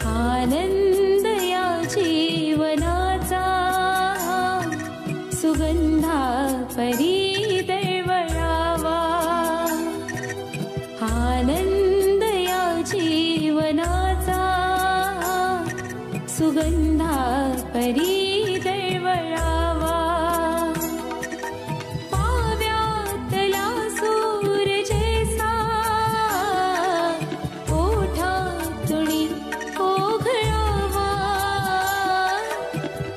आनंद या जीवनाचा सुगंधा परी दळवळावा। आनंद या जीवनाचा सुगंधा परी दळवळावा। पाव्यातला सूरजेसा ओठातुणी ओघळावा।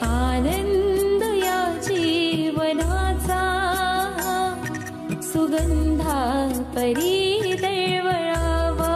आनंद या जीवनाचा सुगंधा परी दळवळावा।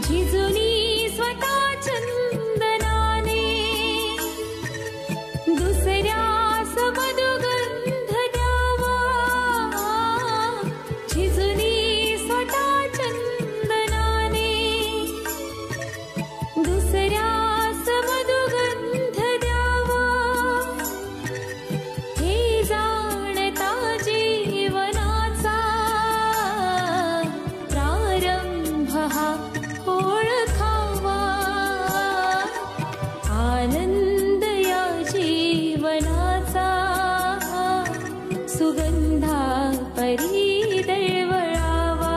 झिजुनी स्वतः चंदनाने दुसऱ्यास मधुगंध द्यावा। झिजुनी स्वतः चंदनाने दुसऱ्यास मधुगंध द्यावा। हे जाणता जीवनाचा प्रारंभ हा ओळखावा। आनंद या जीवनाचा सुगंधा परी दळवळावा।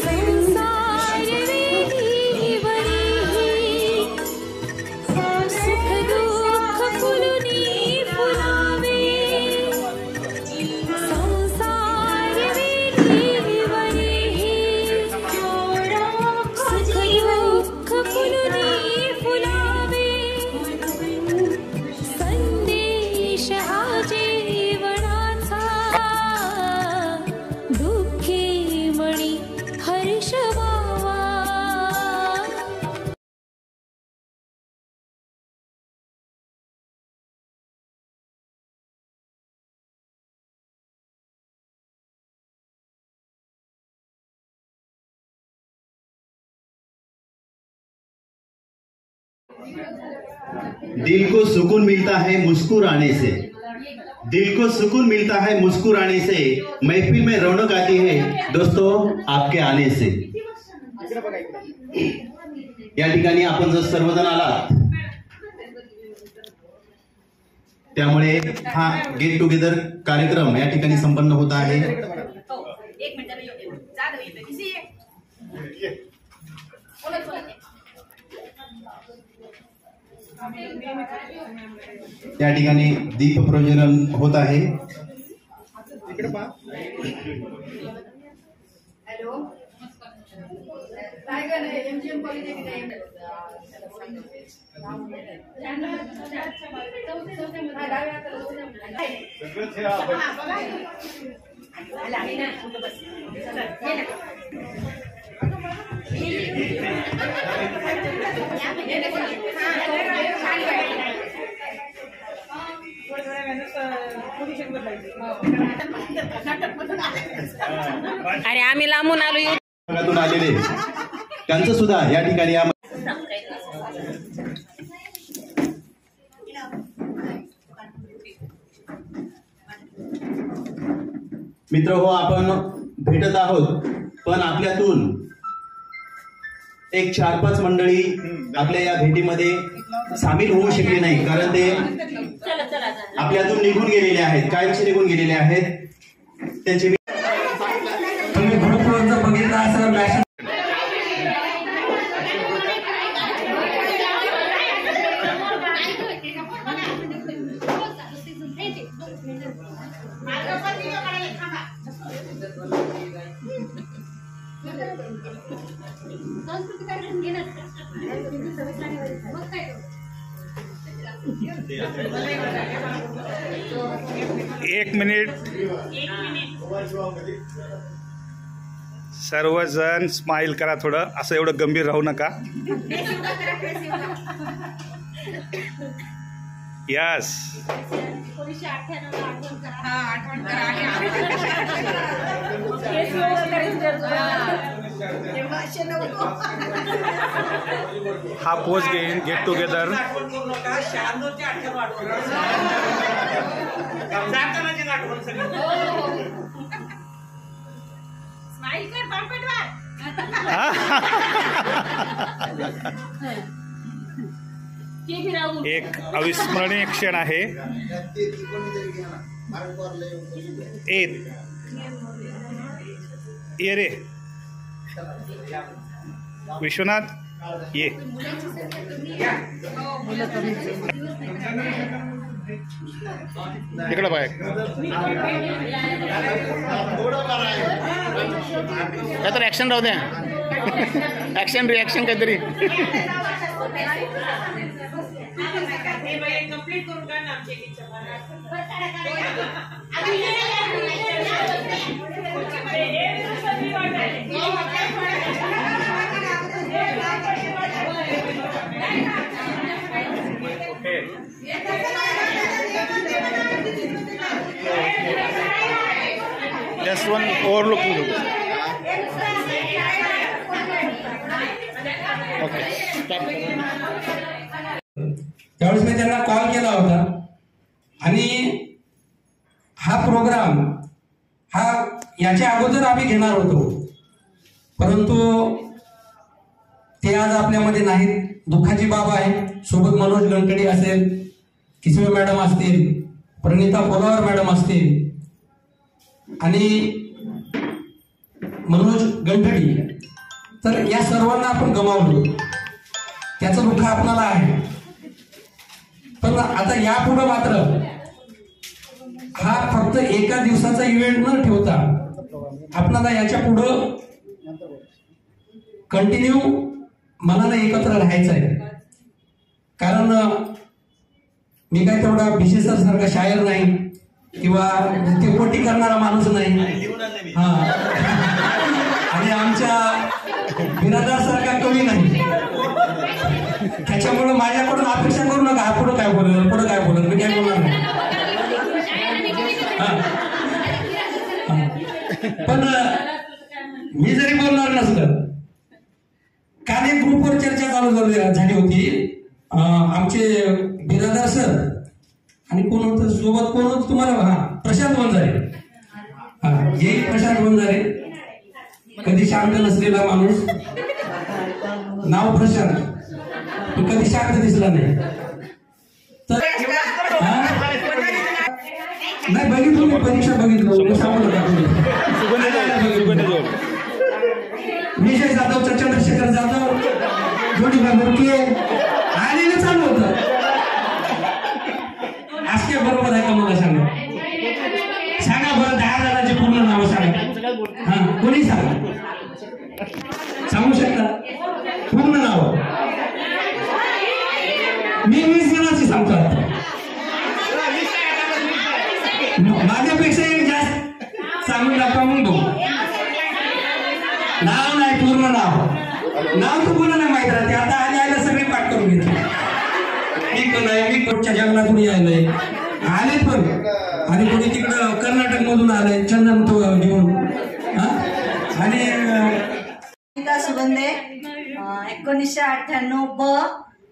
संसार वेलीवरी सुख दुःख फुलुनी फुलावे। संसार वेलीवरी सुख दुःख फुलुनी फुलावे। संदेश हा जीवनाचा दुःखी मणी हर्ष व्हावा। दिल को सुकून मिलता है मुस्कुराने से। दिल को सुकून मिलता है मुस्कुराने से। महफिल में रौनक आती है दोस्तों आपके आने से। या ठिकाणी आपण जर सर्वजण आलात त्यामुळे हा गेट टुगेदर कार्यक्रम या ठिकाणी संपन्न होत आहे। या ठिकाणी दीप प्रज्वलन होत आहे। अरे आम्ही लांबून आलो आलेले त्यांचं सुद्धा या ठिकाणी मित्र हो, आपण भेटत आहोत, पण आपल्यातून एक 4-5 मंडळी आपल्या या भेटीमध्ये सामील होऊ शकली नाही, कारण ते आपल्यातून निघून गेलेले आहेत, कायमचे निघून गेलेले आहेत. त्यांचे बघितलं असं मॅसेज एक मिनिट सर्वजण स्माइल करा थोडं, असं एवढं गंभीर राहू नका. यस हा पोच घेईन गेट टुगेदर. एक अविस्मरणीय क्षण आहे. ये रे विश्वनाथ ये. इकडं बाय काहीतरी ऍक्शन राहू द्या. ऍक्शन रिॲक्शन काहीतरी. Just one overlooking look. Okay. Stop. त्यावेळेस मी त्यांना कॉल केला होता आणि हा प्रोग्राम हा याच्या अगोदर आम्ही घेणार होतो, परंतु ते आज आपल्यामध्ये नाहीत. दुःखाची बाब आहे. सोबत मनोज गंटडी असेल, किसवे मॅडम असतील, प्रणिता पोलावर मॅडम असतील आणि मनोज गंटडी, तर या सर्वांना आपण गमावलो. त्याचं दुःख आपल्याला आहे. पण आता यापुढे मात्र हा फक्त एका दिवसाचा इव्हेंट न ठेवता आपल्याला याच्या पुढं कंटिन्यू मनाला एकत्र राहायचं आहे. कारण मी काय तेवढा विशेष सारखा शायर नाही किंवा पोटी करणारा माणूस नाही. हा, आणि आमच्या बिरादार सारखा कवी नाही. त्याच्यामुळे माझ्याकडून अपेक्षा करू नका हा पुढं काय बोलेल, पुढं काय बोलेल, मी काय बोलणार नाही. पण मी जरी बोलणार नसतं, काल एक ग्रुपवर चर्चा चालू झाली होती. आमचे बिरादार सर आणि कोण होतं सोबत, कोण होतं तुम्हाला? हा, प्रशांत वंजारे. हा, येईल प्रशांत वंजारे, कधी शांत नसलेला माणूस, नाव प्रशांत, कधी शांत दिसला नाही. तर नाही बघितलं, मी परीक्षा बघितलं, सांगू नका. विजय जाधव, चंद्रशेखर जाधव, जोडीबा मुरके आलेलं चालू होतं. आज काय बरोबर आहे का मला सांगा? सांगा बरं, 10 जणांचे पूर्ण नाव सांगा. हा, कोणी सांगा, सांगू शकता पूर्ण नाव? मी 20 जणांची सांगतो. माझ्यापेक्षा एक जास्त सांगून दाखवा मग बघू. नाव नाही, पूर्ण नाव. नाव तर कोणाला नाही माहित राहते. आता आले सगळे पाठ करून घेतले. मी कोण आहे, मी कोणच्या जंगलातून यायलंय, आले पण, आणि कोणी तिकडं कर्नाटक मधून आलंय चंदन तो घेऊन. आणि सुगंधे 1998 ब,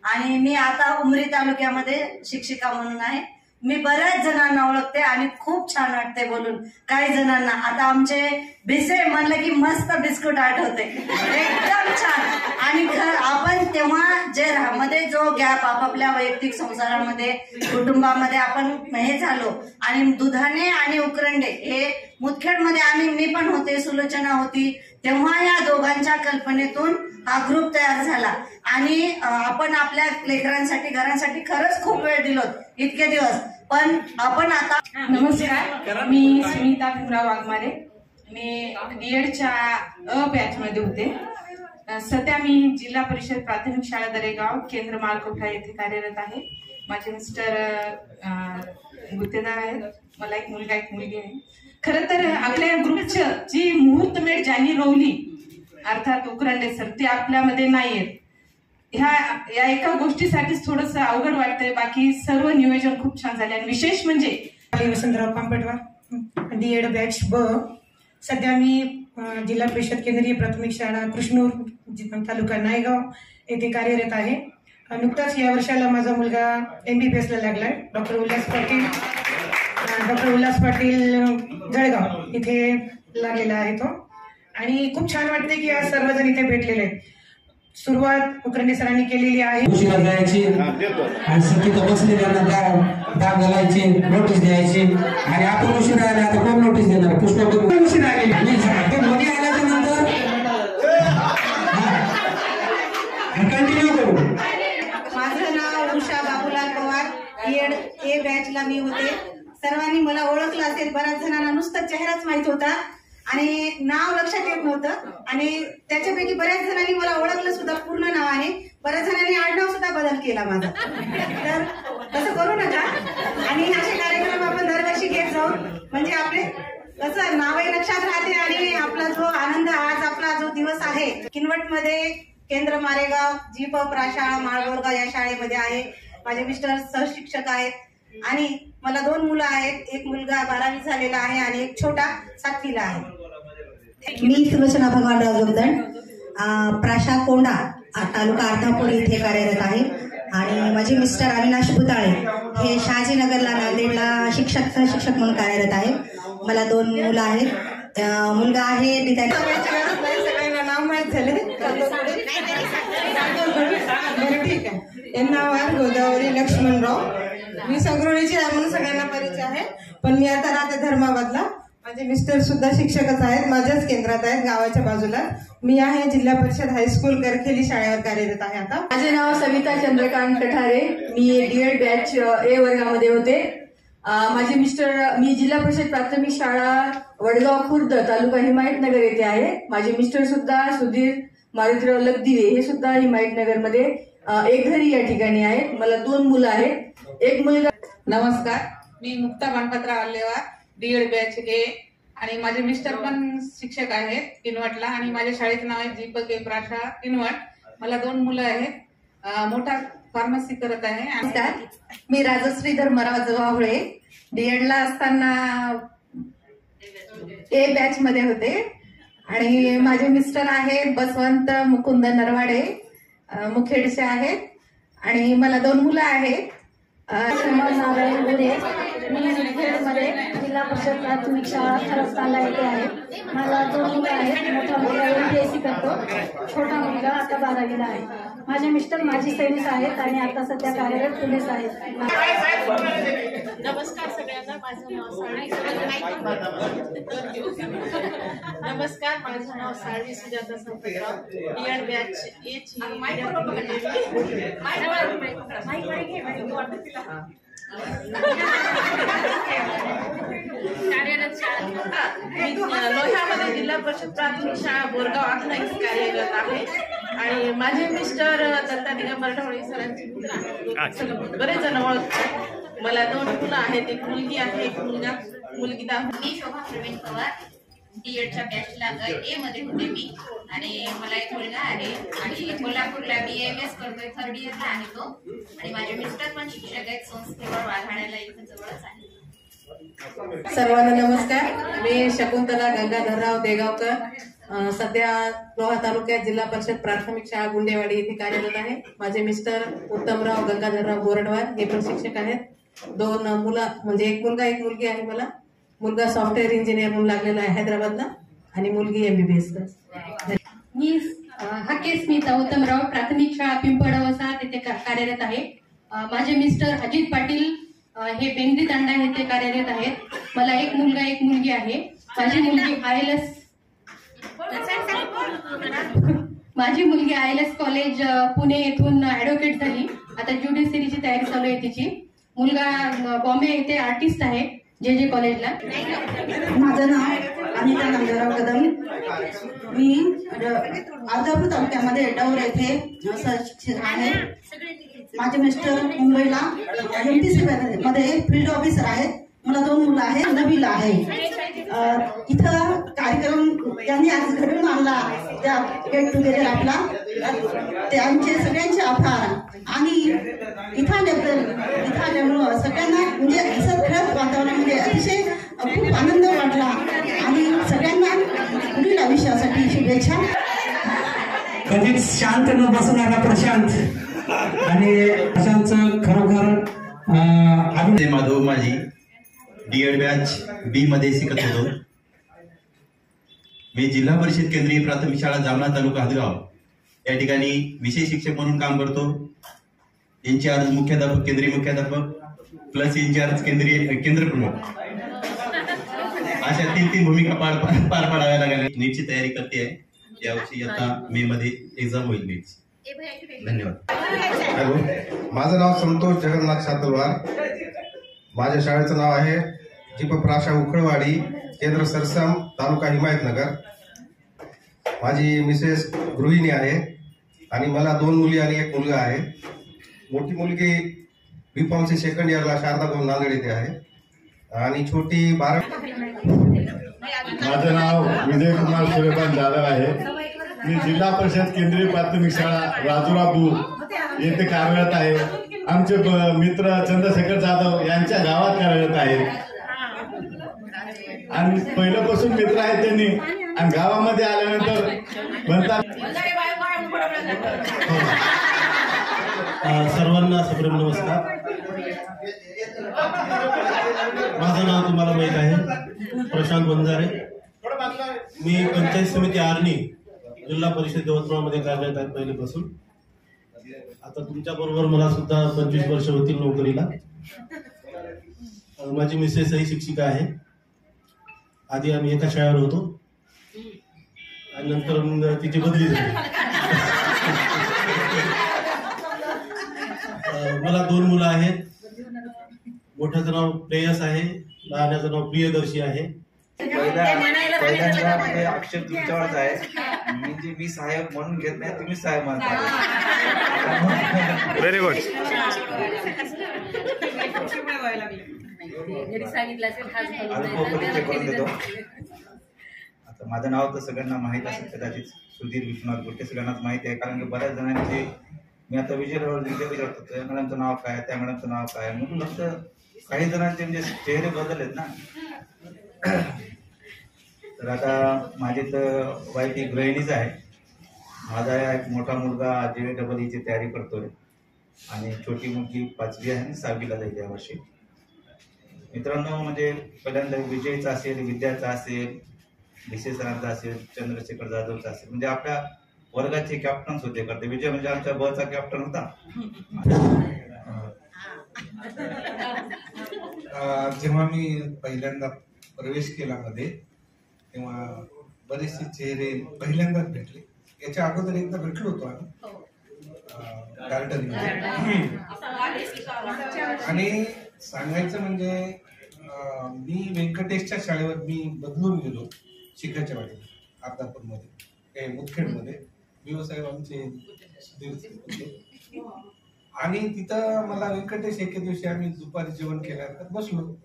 आणि मी आता उमरी तालुक्यामध्ये शिक्षिका म्हणून आहे. मी बऱ्याच जणांना ओळखते आणि खूप छान वाटते बोलून. काही जणांना आता आमचे भिसे म्हणलं की मस्त बिस्कुट आठवते, एकदम छान. आणि आपण तेव्हा जे मध्ये जो गॅप आपापल्या वैयक्तिक संसारामध्ये कुटुंबामध्ये आपण हे झालो आणि दुधाने आणि उकरंडे हे मुदखेडमध्ये मी पण होते, सुलोचना होती, तेव्हा या दोघांच्या कल्पनेतून हा ग्रुप तयार झाला. आणि आपण आपल्या लेकरांसाठी घरांसाठी खरंच खूप वेळ दिलो इतके दिवस. पण आपण आता नमस्कार, मी सुनीता भीमराव वाघमारे. मी डीएडच्या बॅच मध्ये होते. सध्या मी जिल्हा परिषद प्राथमिक शाळा दरेगाव केंद्र माळकोठा येथे कार्यरत आहे. माझे मिस्टर गुत्तेदार आहेत. मला एक मुलगा एक मुलगी आहे. खरं तर आपल्या ग्रुपचं जी मुहूर्तमेढ ज्यांनी रोवली अर्थात उकरंडे सर ते आपल्यामध्ये नाहीयेत. या एका गोष्टीसाठीच थोडंसं अवघड वाटतंय, बाकी सर्व नियोजन खूप छान झाले. आणि विशेष म्हणजे वसंतराव पांपटवार डीएड बॅच ब. सध्या मी जिल्हा परिषद केंद्रीय प्राथमिक शाळा कृष्णूर तालुका नायगाव येथे कार्यरत आहे. नुकताच या वर्षाला माझा मुलगा MBBS ला लागलाय. डॉक्टर उल्हास पाटील जळगाव इथे लागलेला आहे तो. आणि खूप छान वाटते की आज सर्वजण इथे भेटलेले आहेत. सुरुवात उकरंडे सरांनी केलेली आहे. उशिरा जायची आणि सगळी बसलेल्यांना दाग घालायची, नोटीस द्यायची. आणि आपण उशिरा आले, आता कोण नोटीस देणार? पुष्पा उशिरा आले, मध्ये आल्याच्या नंतर कंटिन्यू करू. माझं नाव उषा बाबूलाल पवार. डीएड ए बॅचला मी होते. सर्वांनी मला ओळखलं असेल. बऱ्याच जणांना नुसतं चेहराच माहित होता आणि नाव लक्षात येत नव्हतं. आणि त्याच्यापैकी बऱ्याच जणांनी मला ओळखलं सुद्धा पूर्ण नावाने. बऱ्याच जणांनी आडनाव सुद्धा बदल केला माझा. तर तसं करू नका. आणि असे कार्यक्रम आपण दरवर्षी घेत जाऊ, म्हणजे आपले कसं नावही लक्षात राहते आणि आपला जो आनंद आज आपला जो दिवस आहे. किनवटमध्ये केंद्र मारेगाव जीप प्राशाळा माळगोरगाव या शाळेमध्ये आहे. माझे मिस्टर सहशिक्षक आहेत आणि मला 2 मुलं आहेत. एक मुलगा 12वी झालेला आहे आणि एक छोटा 7वीला आहे. मी सुलोचना भगवानराव जोगदंड प्राशा कोंडा तालुका अर्धापूर इथे कार्यरत आहे. आणि माझे मिस्टर अविनाश पुताळे हे शहाजीनगरला नांदेडला शिक्षक म्हणून कार्यरत आहे. मला 2 मुलं आहेत. मुलगा आहे सगळ्यांना नाव माहीत झाले. ठीक आहे. यांना नाव गोदावरी लक्ष्मणराव. मी संग्रवणीची आहे म्हणून सगळ्यांना परिचय आहे. पण मी आता राहते धर्माबादला. माझे मिस्टर सुद्धा शिक्षकच आहेत. माझ्याच केंद्रात आहेत गावाच्या बाजूला. मी आहे जिल्हा परिषद हायस्कूल करखेली शाळेवर कार्यरत आहे. आता माझे नाव सविता चंद्रकांत कठारे. मी डीएड बॅच ए वर्गामध्ये होते. माझे मिस्टर मी जिल्हा परिषद प्राथमिक शाळा वडगाव खुर्द तालुका हिमायतनगर येथे आहे. माझे मिस्टर सुद्धा सुधीर मारुतीराव लगदिवे हे सुद्धा हिमायतनगरमध्ये एक घरी या ठिकाणी आहेत. मला 2 मुलं आहेत. एक मुलगा. नमस्कार, मी मुक्ता गणपतराव आल्लेवार डीएड बॅच ए. आणि माझे मिस्टर पण शिक्षक आहेत किनवटला. आणि माझ्या शाळेचं नाव आहे दीपक ए प्राशा किनवट. मला 2 मुलं आहेत. मोठा फार्मसी करत आहे. नमस्कार, मी राजश्री धर्मराव जवाहुळे. डीएडला असताना ए बॅच मध्ये होते. आणि माझे मिस्टर आहेत बसवंत मुकुंद नरवाडे, मुखेडचे आहेत. आणि मला 2 मुलं आहेत. नारायण गुरे. मी मुखेडमध्ये जिल्हा परिषद प्राथमिक शाळा खरस्तानला येथे आहे. मला 2 मुलं आहेत. मोठा मुलगा MPSC करतो, छोटा मुलगा आता 12वीला आहे. माझे मिस्टर माजी सैनिक आहेत आणि आता सध्या कार्यरत पोलीस आहेत. नमस्कार सगळ्यांना. माझं नाव साळवी नमस्कार, माझं नाव साळवी सुजाता संपतराव. डीएड बॅच एची कार्यरत शाळा लोह्यामध्ये जिल्हा परिषद प्राथमिक शाळा बोरगाव आता इथे कार्यरत आहे. आणि माझे मिस्टर दत्ता दिगंबर ढवळे सरांची मुलं बरेच जण ओळखतात. मला 2 मुलं आहेत. एक मुलगी आहे, एक मुलगा. मुलगी 10. मी शोभा प्रवीण पवार. डीएडच्या बॅचला ए मध्ये होते मी. आणि मला एक मुलगा आहे आणि कोल्हापूरला BAMS करतोय, 3rd इयरला आहे तो. आणि माझे मिस्टर पण शिक्षक आहेत संस्थेवर वाघाण्याला इथे जवळच आहे. सर्वांना नमस्कार, मी शकुंतला गंगाधरराव देगावकर. सध्या लोहा तालुक्यात जिल्हा परिषद प्राथमिक शाळा गुंडेवाडी येथे कार्यरत आहे. माझे मिस्टर उत्तमराव गंगाधरराव बोरडवार हे पण शिक्षक आहेत. 2 मुलं म्हणजे एक मुलगा एक मुलगी आहे मला. मुलगा सॉफ्टवेअर इंजिनियर म्हणून लागलेला आहे हैदराबादला आणि मुलगी MBBS. मी हाके स्मिता उत्तमराव, प्राथमिक शाळा पिंपळवसा तिथे कार्यरत आहे. माझे मिस्टर अजित पाटील हे बेंद्री तांडा येथे कार्यरत आहेत. मला एक मुलगा एक मुलगी आहे. माझी मुलगी ILS कॉलेज पुणे येथून ऍडव्होकेट झाली. आता ज्युडिशरीची तयारी चालू आहे तिची. मुलगा बॉम्बे येथे आर्टिस्ट आहे JJ कॉलेजला. माझं नाव अनिता नंदराव कदम. मी अर्धापूर तालुक्यामध्ये डौर येथे शिक्षक आहे. माझे मिस्टर मुंबईला MPC मध्ये फील्ड ऑफिसर आहेत. मला 2 मुलं आहेत, नवीला आहे. इथं कार्यक्रम त्यांनी आज घडवून आणला, त्या गेट टुगेदर आपला, त्यांचे सगळ्यांचे आभार. आणि इथं आल्यामुळं सगळ्यांना म्हणजे असं खेळत वातावरणामध्ये अतिशय खूप आनंद वाटला आणि सगळ्यांना पुढील आयुष्यासाठी शुभेच्छा. कधीच शांत न बसणारा प्रशांत आणि प्रशांतचं खरोखर माधव माझी D.Ed बॅच B मध्ये शिकत होतो. मी जिल्हा परिषद केंद्रीय प्राथमिक शाळा जामना तालुका हदगाव या ठिकाणी विषय शिक्षक म्हणून काम करतो. इंचार्ज मुख्याध्यापक, केंद्रीय मुख्याध्यापक प्लस इंचार्ज केंद्र प्रमुख अशा 3 भूमिका पार पाडाव्या लागल्या. नीटची तयारी करते आहे. यावर्षी आता मे मध्ये एक्झाम होईल नीटची. धन्यवाद. हॅलो, माझं नाव संतोष जगन्नाथ शातलवार. माझ्या शाळेचं नाव आहे जीपप्राशा उखळवाडी, केंद्र सरसम, तालुका हिमायतनगर. माझी मिसेस गृहिणी आहे आणि मला 2 मुली आणि 1 मुलगा आहे. मोठी मुलगी B.Pharmacy सेकंड इयरला शारदा भवन नांदेड येथे आहे आणि छोटी 12. माझं नाव विजयकुमार सूर्यकांत जाधव आहे. मी जिल्हा परिषद केंद्रीय प्राथमिक शाळा राजुरापूर येथे कार्यरत आहे. आमचे मित्र चंद्रशेखर जाधव यांच्या गावात कार्यरत आहेत आणि पहिल्यापासून मित्र आहेत त्यांनी. आणि गावामध्ये आल्यानंतर म्हणतात. सर्वांना सप्रेम नमस्कार. माझं नाव तुम्हाला माहित आहे, प्रशांत बंजारे. मी पंचायत समिती आर्णी जिल्हा परिषद यवतमाळमध्ये कार्यरत आहे पहिल्यापासून. आता तुमच्या बरोबर मला सुद्धा 25 वर्ष होतील नोकरीला. माझी मिसेस ही शिक्षिका आहे. आधी आम्ही एका शाळेवर होतो आणि नंतर मग तिची बदली झाली. मला 2 मुलं आहेत. मोठ्याचं नाव प्रेयस आहे, लहान्याचं नाव प्रियदर्शी आहे. पहिल्यांदा म्हणजे अक्षर तुमच्यावरच आहे. मी सहाय्यक म्हणून घेत नाही, तुम्ही सहाय्य म्हणता. Very good. आता माझं नाव तर सगळ्यांना माहित असेल कदाचित, सुधीर विश्वनाथ गुट्टे. सगळ्यांनाच माहिती आहे कारण की बऱ्याच जणांचे मी आता विचारतो त्या मॅडमचं नाव काय, त्या मॅडमचं नाव काय, म्हणून फक्त काही जणांचे म्हणजे चेहरे बदललेत ना. तर आता माझी तर वाईफ ही गृहिणीच आहे. माझा एक मोठा मुलगा JEE ची तयारी करतोय आणि छोटी मुलगी 5वी आहे आणि 6वीला जाईल यावर्षी. मित्रांनो, म्हणजे पहिल्यांदा विजयचा असेल, विद्याचा असेल, विशे सरांचा असेल, चंद्रशेखर जाधवचा असेल, म्हणजे आपल्या वर्गाचे कॅप्टन्स होते करते. विजय म्हणजे आमच्या बचा कॅप्टन होता. जेव्हा मी पहिल्यांदा प्रवेश केला मध्ये तेव्हा बरेचसे चेहरे पहिल्यांदाच भेटले. याच्या अगोदर एकदा भेटलो होतो आम्ही गार्डन मध्ये. आणि सांगायचं म्हणजे मी व्यंकटेशच्या शाळेवर मी बदलून गेलो शिकायच्या वाटेला अर्धापूरमध्ये, मुदखेडमध्ये. व्यवसाय आमचे आणि तिथं मला व्यंकटेश एके दिवशी आम्ही दुपारी जेवण केल्यानंतर बसलो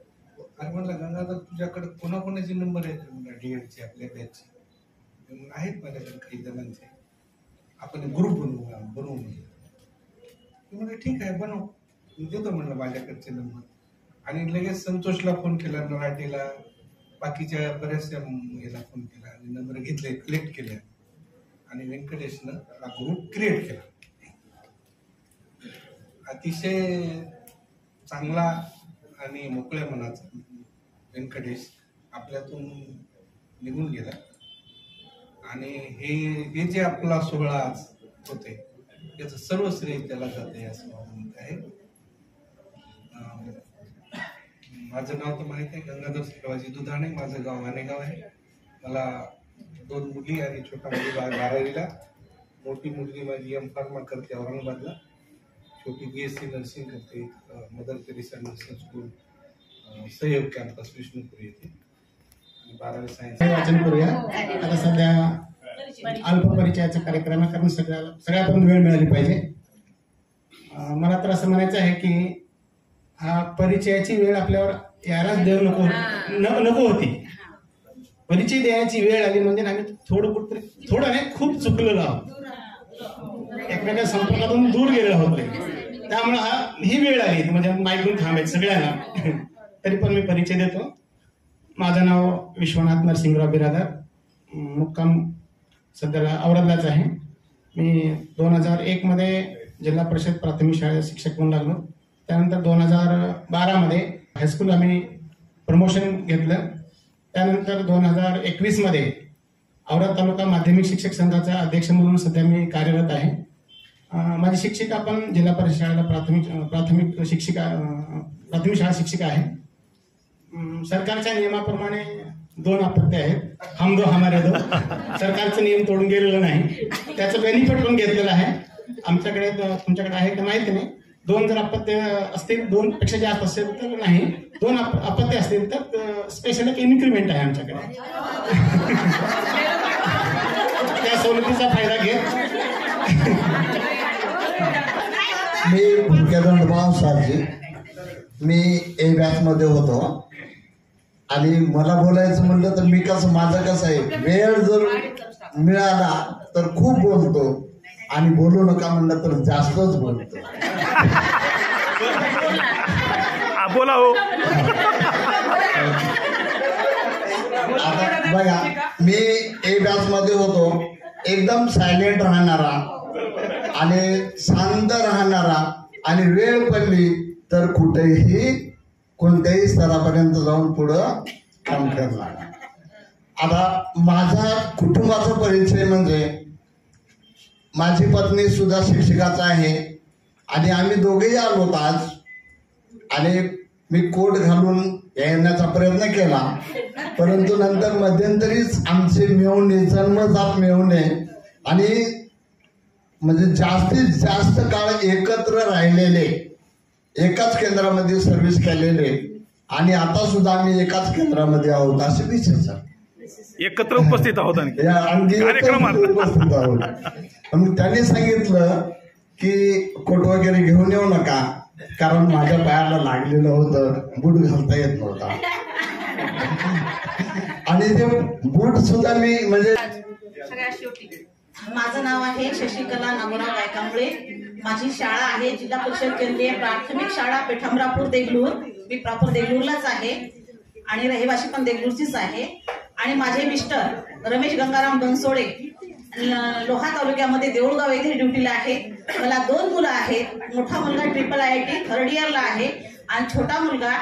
आणि म्हणलं, गंगाधर तुझ्याकडे कोणाकोणाचे नंबर आहेत म्हणलं D.Edचे आपल्या बॅचचे? आहेत माझ्याकडे काही जणांचे, आपण ग्रुप बनवू म्हणलं. ठीक आहे बनव, देतो म्हणलं माझ्याकडचे नंबर. आणि लगेच संतोषला फोन केला, मराठीला, बाकीच्या बऱ्याचशा याला फोन केला आणि नंबर घेतले, कलेक्ट केले आणि व्यंकटेशनं हा ग्रुप क्रिएट केला. अतिशय चांगला आणि मोकळ्या मनाचा व्यंकटेश आपल्यातून निघून गेला आणि हे जे आपला सोहळा आज होते त्याचं सर्व श्रेय त्याला जाते असं मला मत आहे. माझं नाव तर माहित आहे, गंगाधर शिवाजी दुधाणे. माझं गाव वानेगाव आहे. मला 2 मुली आणि छोटा मुलगा 12वीला. मोठी मुलगी माझी M.Pharma करते औरंगाबादला. छोटी BSc नर्सिंग करते मदर तेरेसा नर्सिंग स्कूल सहयोग कॅम्पस विष्णुपुरी येथे. 12वी सायन्स वाचन करूया. आता सध्या अल्प परिचयाचा कार्यक्रम आहे, कारण सगळ्यापर्यंत वेळ मिळाली पाहिजे. मला तर असं म्हणायचं आहे की हा परिचयाची वेळ आपल्यावर यायलाच देऊ नको होती. परिचय द्यायची वेळ आली म्हणजे आम्ही थोडं नाही खूप चुकलेलो आहोत, एकमेकांच्या संपर्कातून दूर गेलेलो आहोत. त्यामुळे ही वेळ आली म्हणजे माईकून थांबायचं सगळ्यांना. तरी पण मी परिचय देतो. माझं नाव विश्वनाथ नरसिंगराव बिरादर, मुक्काम सध्याला औरंगाबादच आहे. मी 2001 मध्ये जिल्हा परिषद प्राथमिक शाळेत शिक्षक म्हणून लागलो. त्यानंतर 2012 मध्ये हायस्कूल आम्ही प्रमोशन घेतलं. त्यानंतर 2021 मध्ये औरंगाबाद तालुका माध्यमिक शिक्षक संघाचा अध्यक्ष म्हणून सध्या मी कार्यरत आहे. माझी शिक्षिका पण जिल्हा परिषद शाळेला प्राथमिक शाळा शिक्षिका आहे. सरकारच्या नियमाप्रमाणे 2 अपत्य आहेत, हम दो हमारे दो. सरकारचा नियम तोडून गेलेलं नाही, त्याचं बेनिफिट पण घेतलेलं आहे. आमच्याकडे तुमच्याकडे आहे का माहिती नाही. 2 जर अपत्य असतील, 2 पेक्षा जास्त असेल तर नाही, 2 अपत्य असतील तर स्पेशल एक इन्क्रीमेंट आहे आमच्याकडे. त्या सवलतीचा फायदा घेत मी भुरक्यादंड सारजी. मी ए बॅच मध्ये होतो आणि मला बोलायचं म्हणलं तर मी माझं कसं आहे, वेळ जर मिळाला तर खूप बोलतो आणि बोलू नका म्हणलं तर जास्तच बोलतो. बोला हो. आता बघा, मी ए बॅच मध्ये होतो, एकदम सायलेंट राहणारा आणि शांत राहणारा आणि वेळ पडली तर कुठेही कोणत्याही स्तरापर्यंत जाऊन पुढं काम करणार. आता माझा कुटुंबाचा परिचय म्हणजे माझी पत्नी सुद्धा शिक्षिकाच आहे आणि आम्ही दोघेही आलो होतो आज. आणि मी कोट घालून येण्याचा प्रयत्न केला, परंतु नंतर मध्यंतरीच आमचे मेवणे जन्मजात मेवणे आणि म्हणजे जास्तीत जास्त काळ एकत्र राहिलेले, एकाच केंद्रामध्ये सर्व्हिस केलेले आणि आता सुद्धा आम्ही एकाच केंद्रामध्ये आहोत असे विशेष एकत्र उपस्थित आहोत कार्यक्रमात उपस्थित आहोत. त्यांनी सांगितलं की कोट वगैरे घेऊन येऊ नका, कारण माझ्या पायाला लागलेलं होतं, बूट घालता येत नव्हता. आणि ते बूट सुद्धा मी म्हणजे माझं नाव आहे शशिकला नागोराव गायकांबळे. माझी शाळा आहे जिल्हा परिषद केंद्रीय प्राथमिक शाळा पेठामरापूर देगलूर. मी प्रॉपर देगलूरलाच आहे आणि रहिवाशी पण देगलूरचीच आहे. आणि माझे मिस्टर रमेश गंगाराम बनसोडे लोहा तालुक्यामध्ये देऊळगाव येथे ड्युटीला आहे. मला 2 मुलं आहेत. मोठा मुलगा IIIT 3rd इयरला आहे आणि छोटा मुलगा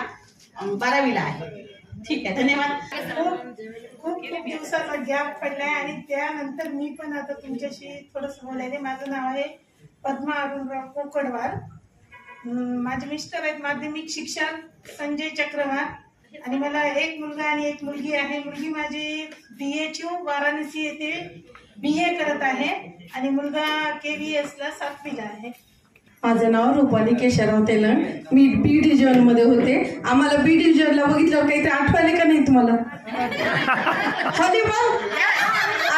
12वीला आहे. ठीक आहे, धन्यवाद. खूप दिवसाचा गॅप पडलाय आणि त्यानंतर मी पण आता तुमच्याशी थोडंसं बोलायचे. माझं नाव आहे पद्मा अरुणराव कोकडवार. माझे मिस्टर आहेत माध्यमिक शिक्षक संजय चक्रवार आणि मला 1 मुलगा आणि 1 मुलगी आहे. मुलगी माझी BHU वाराणसी येथे BA करत आहे आणि मुलगा KVS ला 7वीला आहे. माझं नाव रुपाली केशवराव तेलंग. मी B डिव्हिजन मध्ये होते. आम्हाला B डिव्हिजनला बघितल्यावर काहीतरी आठवले का नाही तुम्हाला?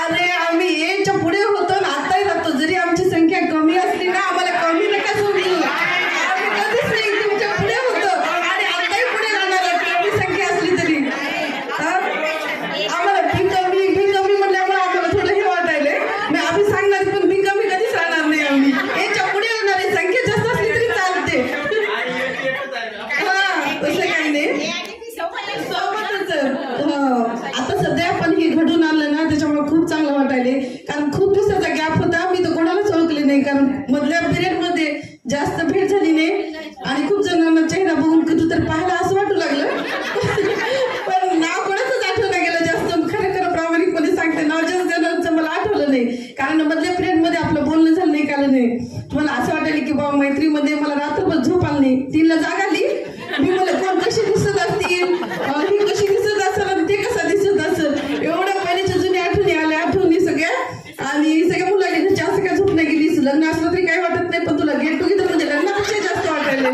अरे आम्ही Aच्या पुढे होतो ना आताही राहतो. जरी आमची संख्या कमी असली ना, आम्हाला कमी नका समजू. आम्ही कधीच नाही तुमच्या पुढे होतो आणि आताही पुढे राहणार कमी संख्या असली तरी. आम्हाला बी कमी म्हणल्यामुळे आम्हाला थोडं हे वाटायलंय. आम्ही सांगणार पण बी कमी कधीच राहणार नाही. आम्ही Aच्या पुढे राहणार. संख्या जास्त असली तरी चालते. तसं काही नाही, सोबतच. आता सध्या आपण हे घडून आणलं ना, त्याच्यामुळे खूप चांगलं वाटायले. कारण खूप दिवसाचा गॅप होता. मी तर कोणालाच ओळखले नाही, कारण मधल्या पिरियड मध्ये जास्त भेट झाली नाही आणि खूप जणांना चेहरा बघून कधी तर पाहायला असं मला असं वाटायला की बाबा मैत्रीमध्ये मला रात्रभर झोप आली नाही. 3ला जाग आली. मी मला कोण कशी दिसत असतील, ही कशी दिसत असेल आणि ते कसं दिसत असेल, एवढ्या पहिल्याच्या जुन्या आठवणी सगळ्या. आणि सगळ्या मुलांनी जास्त काय झोप नाही गेलीस, लग्न असलं तरी काही वाटत नाही, पण तुला गेट टुगेदर म्हणजे लग्नापेक्षा जास्त वाटायला.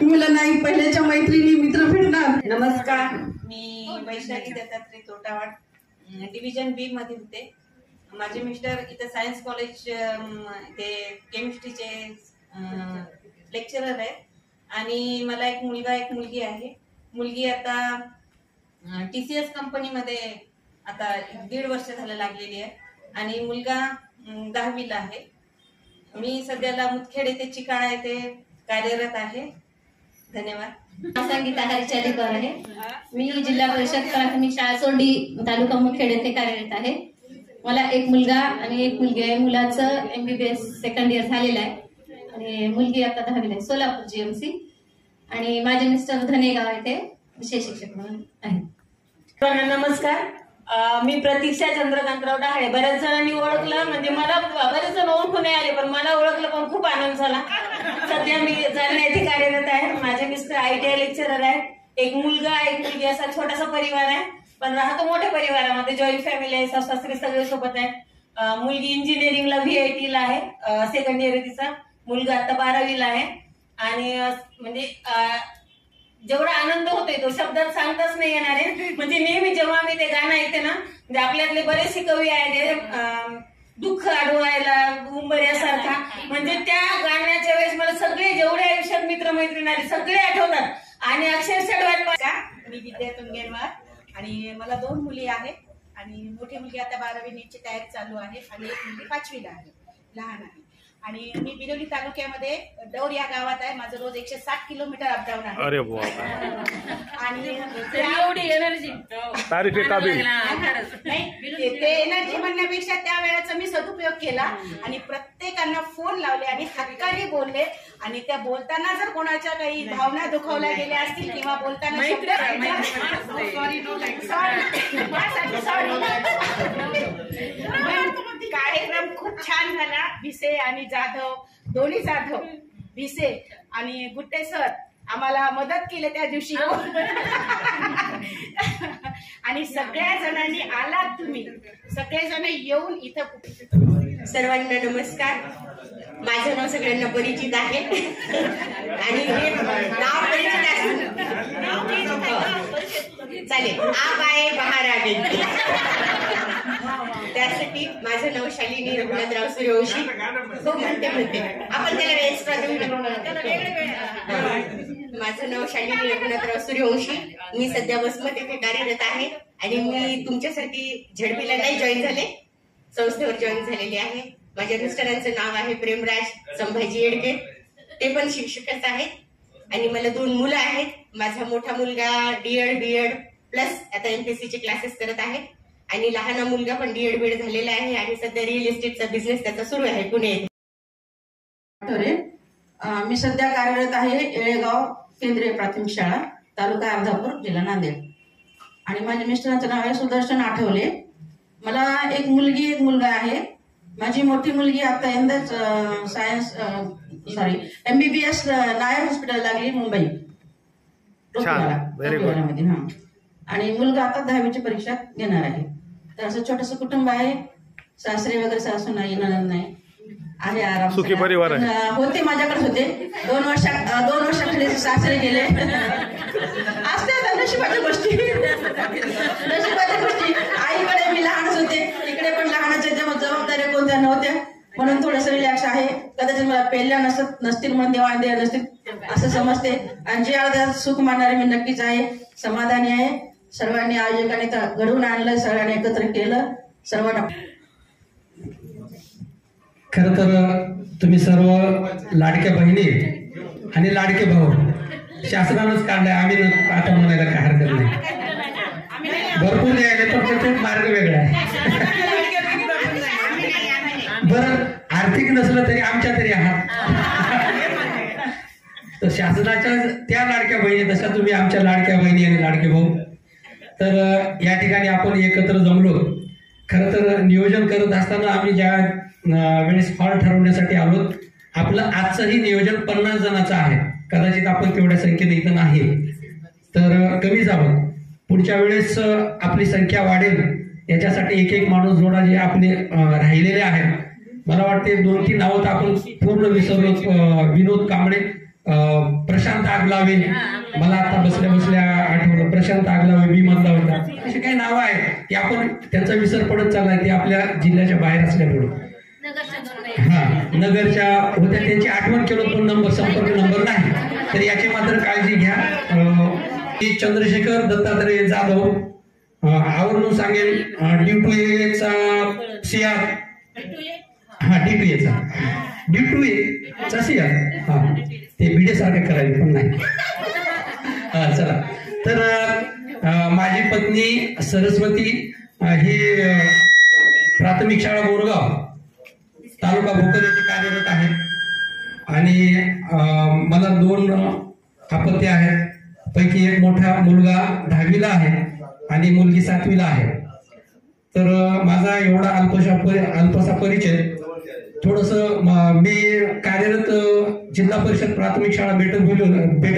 मला नाही पहिल्याच्या मैत्रिणी मित्र भेटणार. नमस्कार, मी वैशाली दत्तात्रय तोटावाड, डिव्हिजन बी मध्ये होते. माझे मिस्टर इथं सायन्स कॉलेज ते केमिस्ट्रीचे लेक्चरर आहेत. आणि मला एक मुलगा एक मुलगी आहे. मुलगी आता TCS कंपनीमध्ये आता 1.5 वर्ष झालं लागलेली आहे आणि मुलगा 10वीला आहे. मी सध्याला मुदखेड येथे चिकाळा येथे कार्यरत आहे. धन्यवाद. संगीता हरिचालीकर आहे. मी जिल्हा परिषद प्राथमिक शाळा सोंडी तालुका मुदखेड येथे कार्यरत आहे. मला एक मुलगा आणि एक मुलगी आहे. मुलाचं MBBS सेकंड इयर झालेलं आहे आणि मुलगी आता 10वीला आहे, सोलापूर GMC. आणि माझे मिस्टर धनेगाव येथे विशेष शिक्षक म्हणून आहेत. नमस्कार, मी प्रतीक्षा चंद्रकांतराव डहाळे. बऱ्याच जणांनी ओळखलं, म्हणजे मला बरेच जण ओळखून नाही आले, पण मला ओळखलं पण खूप आनंद झाला. सध्या मी जालना येथे कार्यरत आहे. माझे मिस्टर ITI लेक्चरर आहे. एक मुलगा एक मुलगी असा छोटासा परिवार आहे, पण राहतो मोठ्या परिवारामध्ये. जॉईंट फॅमिली आहे, सासू सासरे सगळे सोबत आहे. मुलगी इंजिनिअरिंगला VIT ला आहे, सेकंड इयर तिचा. मुलगा आता 12वीला आहे. आणि म्हणजे जेवढा आनंद होतोय तो शब्दात सांगताच नाही येणार आहे. म्हणजे नेहमी जेव्हा मी ते गाणं ऐकते ना, म्हणजे आपल्यातले बरेचसे कवी आहेत दुःख अडवायला उंबऱ्यासारखा, म्हणजे त्या गाण्याच्या वेळेस मला सगळे जेवढे आयुष्यात मित्रमैत्रीण आले सगळे आठवतात. आणि अक्षरशः डोळ्यात. मी विद्या तुंगेनवार आणि मला 2 मुली आहेत. आणि मोठी मुलगी आता 12वी नीटची तयारी चालू आहे आणि एक मुलगी 5वीला आहे, लहान आहे. आणि मी बिलोली तालुक्यामध्ये दौर या गावात आहे. माझं रोज 160 किलोमीटर अपडाऊन आहे. अरे बाबा. आणि एवढी एनर्जी तारीफ आहे काबिल. नाही, ते एनर्जी म्हणण्यापेक्षा त्या वेळेचा मी सदुपयोग केला आणि प्रत्येकांना फोन लावले आणि हक्काने बोलले. आणि त्या बोलताना जर कोणाच्या काही भावना दुखावल्या गेल्या असतील किंवा बोलताना कार्यक्रम खूप छान झाला. भिसे आणि जाधव, दोन्ही जाधव, भिसे आणि गुट्टे सर आम्हाला मदत केली त्या दिवशी. आणि सगळ्या जणांनी आलात तुम्ही, सगळेजण येऊन इथं. सर्वांना नमस्कार. माझं नाव सगळ्यांना परिचित आहे आणि हे नाव परिचित आहे चालेल. आप आए बाहर आ गई. त्यासाठी माझं नाव शालिनी रघुनाथराव सूर्यवंशी. तो म्हणते आपण त्याला एक्स्ट्रा देऊ. माझं नाव शालिनी रघुनाथराव सूर्यवंशी. मी सध्या वसमत येथे कार्यरत आहे आणि मी तुमच्यासारखी झडपीला नाही जॉईन झाले, संस्थेवर जॉईन झालेली आहे. माझ्या मिस्टरांचं नाव आहे प्रेमराज संभाजी येडगे. ते पण शिक्षकच आहेत आणि मला 2 मुलं आहेत. माझा मोठा मुलगा D.Ed प्लस आता MPSC चे क्लासेस करत आहे आणि लहान मुलगा पण D.Ed झालेला आहे आणि सध्या रिअल इस्टेटचा बिझनेस त्याचा सुरू आहे पुणे येथे. मी सध्या कार्यरत आहे येळेगाव केंद्रीय प्राथमिक शाळा तालुका अर्धापूर जिल्हा नांदेड. आणि माझ्या मिस्टरांचं नाव आहे सुदर्शन आठवले. मला एक मुलगी एक मुलगा आहे. माझी मोठी मुलगी आता यंदाच सायन्स MBBS नायर हॉस्पिटल लागली मुंबई मध्ये. हा. आणि मुलगा आता 10वीची परीक्षा घेणार आहे. तर असं छोटस कुटुंब आहे. सासरे वगैरे सासू नाही, नणंद नाही, आहे आराम. सुखी परिवार आहे. होते माझ्याकडे होते 2 वर्षाखाली सासरे गेले. असते नशिबाच्या गोष्टी, नशिबाच्या गोष्टी. आईकडे मी लहानच होते, इकडे पण लहानाच्या जबाबदाऱ्या कोणत्या नव्हत्या म्हणून थोडस रिलॅक्स आहे. कदाचित मला पेल्या नसतील म्हणून देवा नसतील असं समजते. आणि जे अर्ध्या सुख मानणारे मी नक्कीच आहे, समाधानी आहे. सर्वांनी आयोजकांनी घडवून आणलं, सगळ्यांनी एकत्र केलं. सर्वांना खर तर तुम्ही सर्व लाडक्या बहिणी आणि लाडके भाऊ शासनानंच काढलाय. आम्ही आता म्हणायला काय हरकत नाही. भरपूर द्यायला पण प्रत्येक मार्ग वेगळा आहे. बरं, आर्थिक नसलं तरी आमच्या तरी आहात. तर शासनाच्या त्या लाडक्या बहिणी तशा तुम्ही आमच्या लाडक्या बहिणी आणि लाडके भाऊ. तर या ठिकाणी आपण एकत्र जमलो. खरं तर नियोजन करत असताना आम्ही ज्या वेळेस हॉल ठरवण्यासाठी आलो आपलं आजचंही नियोजन 50 जणांचं आहे. कदाचित आपण तेवढ्या संख्येने इथं नाही, तर कमी जावं. पुढच्या वेळेस आपली संख्या वाढेल याच्यासाठी एक माणूस जोडा जे आपले राहिलेले आहेत. मला वाटते 2-3 नावं तर आपण पूर्ण विसरलो. विनोद कांबळे, प्रशांत आगलावे, मला आता बसल्या बसल्या आठवलं, प्रशांत आगलावे मी म्हणला होता. अशी काही नावं आहेत की आपण त्यांचा विसर पडत चाललाय, ते आपल्या जिल्ह्याच्या बाहेर असल्यामुळे. हा, नगरच्या होत्या, त्यांची आठवण केलं पण संपर्क नंबर नाही, तर याची मात्र काळजी घ्या. चंद्रशेखर दत्तात्रय जाधव, आवर्जून सांगेल D2A चा CR, हा D2A चा CR, हा ते बीडे सारखे करायचे पण नाही. हा चला, तर माझी पत्नी सरस्वती ही प्राथमिक शाळा बोरगाव तालुका भोकर येथे कार्यरत आहे. आणि मला 2 अपत्य आहेत. पैकी एक मोठा मुलगा 10वीला आहे आणि मुलगी 7वीला आहे. तर माझा एवढा अल्पसा परिचय. थोडस मी कार्यरत जिल्हा परिषद प्राथमिक शाळा बेटक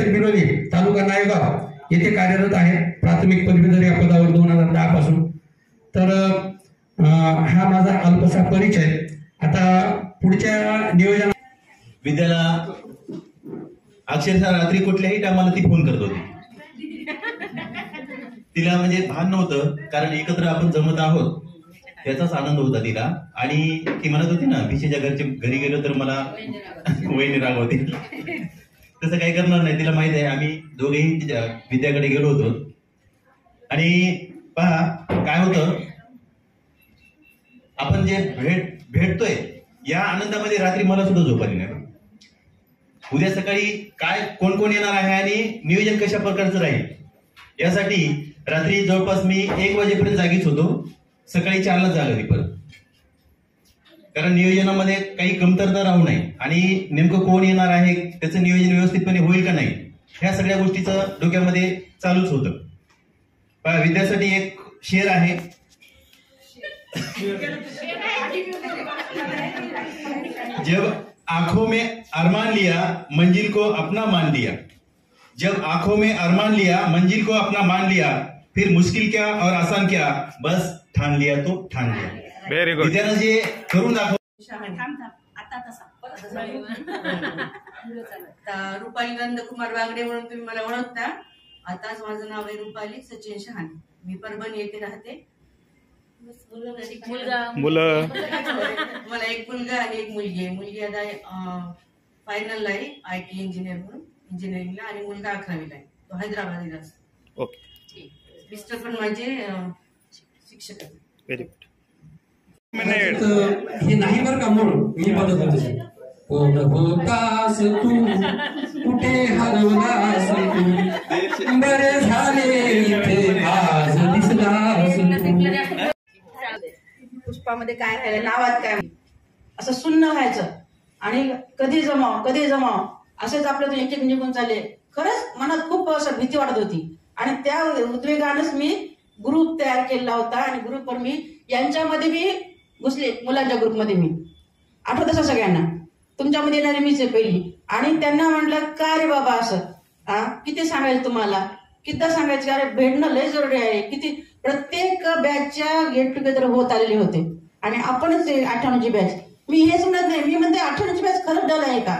बिलोली तालुका नायगाव येथे कार्यरत आहे, प्राथमिक पदवीधर या पदावर 2010 पासून. तर हा माझा अल्पसा परिचय. आता पुढच्या नियोजन विद्याला अक्षरशः रात्री कुठल्याही टायमाला ती फोन करत होती. तिला म्हणजे भान नव्हतं, कारण एकत्र आपण जमत आहोत त्याचाच आनंद होता तिला. आणि ती म्हणत होती ना, भिशीच्या घरी गेलो तर मला वहिनी रागवतील. तसं काही करणार नाही, तिला माहित आहे. आम्ही दोघेही तिच्या विद्याकडे गेलो होतो. आणि पहा काय होतं, आपण जे भेटतोय या आनंदामध्ये रात्री मला सुद्धा झोप आली नाही. उद्या सकाळी काय कोण कोण येणार आहे आणि नियोजन कशा प्रकारचं राहील यासाठी रात्री जवळपास मी 1 वाजेपर्यंत जागीच होतो. सकाळी 4ला जाग आली परत, कारण नियोजनामध्ये काही कमतरता राहू नये आणि नेमकं कोण येणार आहे, त्याचं नियोजन व्यवस्थितपणे होईल का नाही, ह्या सगळ्या गोष्टीचं डोक्यामध्ये चालूच होतं. विद्यासाठी एक शेर आहे. जब आंखों में अरमान लिया मंजिल को अपना मान लिया, जब आंखों में अरमान लिया मंजिल को अपना मान लिया, फिर मुश्किल क्या और आसान क्या, बस ठान लिया तो ठान लिया. Very good. विद्यानं जे करून दाखव. रुपाली नंदकुमार वागडे म्हणून तुम्ही मला ओळखता. आताच माझं नाव आहे रुपाली सचिन शहाणे. मी परभणी येथे राहते. मुलं मला एक मुलगा आणि एक मुलगी आहे. मुलगी आता फायनलला आहे IT इंजिनियर म्हणून इंजिनिअरिंगला, आणि मुलगा 11वीला आहे, तो हैदराबादला असतो. ओके. मिस्टर पण माझे शिक्षक आहेत. Very good. हे नाही बरं का म्हणून मी बघत होतो. कोण होतास तू, कुठे हरवलास तू, बरे झाले इथे आज दिसलास तू. पुष्पामध्ये काय राहिलं, नावात काय, असं सुन्न व्हायचं आणि कधी जमाव असेच आपल्यातून एक निघून चालले. खरंच मनात खूप असं भीती वाटत होती आणि त्या उद्वेगानंच मी ग्रुप तयार केला होता. आणि ग्रुपवर मी यांच्यामध्ये मी घुसले, मुलांच्या ग्रुपमध्ये मी. आठवत असं सगळ्यांना, तुमच्यामध्ये येणारी मीच आहे पहिली. आणि त्यांना म्हटलं का रे बाबा असं, किती सांगायचं तुम्हाला, किती सांगायचं, अरे भेटणं लय जरुरी आहे. किती प्रत्येक बॅचच्या गेट टुगेदर होत आलेले होते आणि आपणच 98ची बॅच. मी हेच म्हणत नाही, मी म्हणते 98ची बॅच खरंच डल आहे का,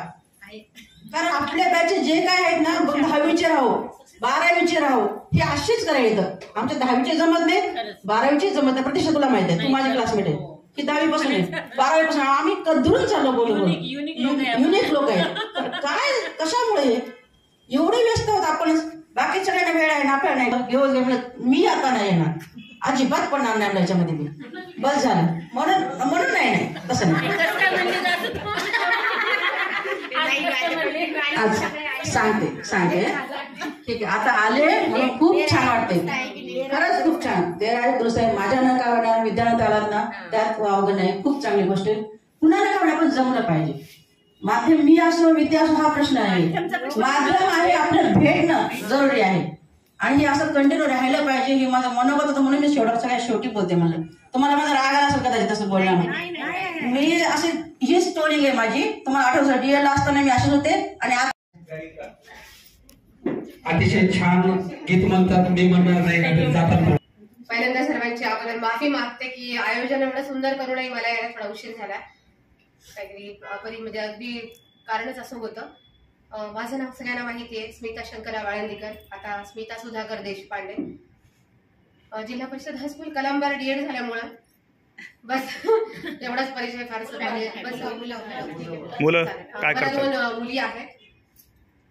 कारण आपल्या बॅच जे काय आहेत ना, 10वीचे राहो 12वीचे राहो हे अशीच करायचं. आमच्या 10वीचे जमत नाही, 12वीचे जमत नाही. प्रत्यक्ष तुला माहित आहे, तू माझे क्लासमेट आहे की 10वी पासून 12वी पासून आम्ही कधरून चाललो बोलू. युनिक लोक आहेत. काय कशामुळे एवढे व्यस्त होत आपण, बाकी सगळ्यांना वेळ आहे ना, आपल्याला नाही. घेऊन मी आता नाही येणार, अजिबात पडणार नाही याच्यामध्ये मी, बस झालं. म्हणून नाही तसं नाही. सांगते ठीक आहे. आता आले, मला खूप छान वाटते, खरंच खूप छान. ते आहे दुसरं आहे, माझ्या न काय होणार, विद्यार्थी आलात ना त्यात अवघड नाही, खूप चांगली गोष्ट आहे. पुन्हा न काय आपण जमलं पाहिजे. माध्यम मी असो विद्या असो हा प्रश्न आहे, माध्यम आहे आपलं भेटणं जरुरी आहे आणि हे असं कंटिन्यू राहिलं पाहिजे. हे माझं मनोगत होतं म्हणून मी सगळ्यात शेवटी बोलते. मला तुम्हाला माझा राग आला असेल कदाचित तसं बोलणार, मी असे ही स्टोरी आहे माझी. तुम्हाला आठवतं DL ला असताना मी असेच होते आणि अतिशय छान गीत म्हणतात. मी म्हणणार नाही जातात. पहिल्यांदा सर्वांची अगोदर माफी मागते की आयोजन एवढं सुंदर करूनही मला यायला थोडा उशीर झाला. काहीतरी म्हणजे अगदी कारणच असं होतं. माझं नाव सगळ्यांना माहिती आहे, स्मिता शंकरराव आळंदीकर, आता स्मिता सुधाकर देशपांडे. जिल्हा परिषद हायस्कूल कलांबार DED झाल्यामुळं बस एवढाच परिचय. फारसं बस मुलं काय मला करतात? 2 मुली आहेत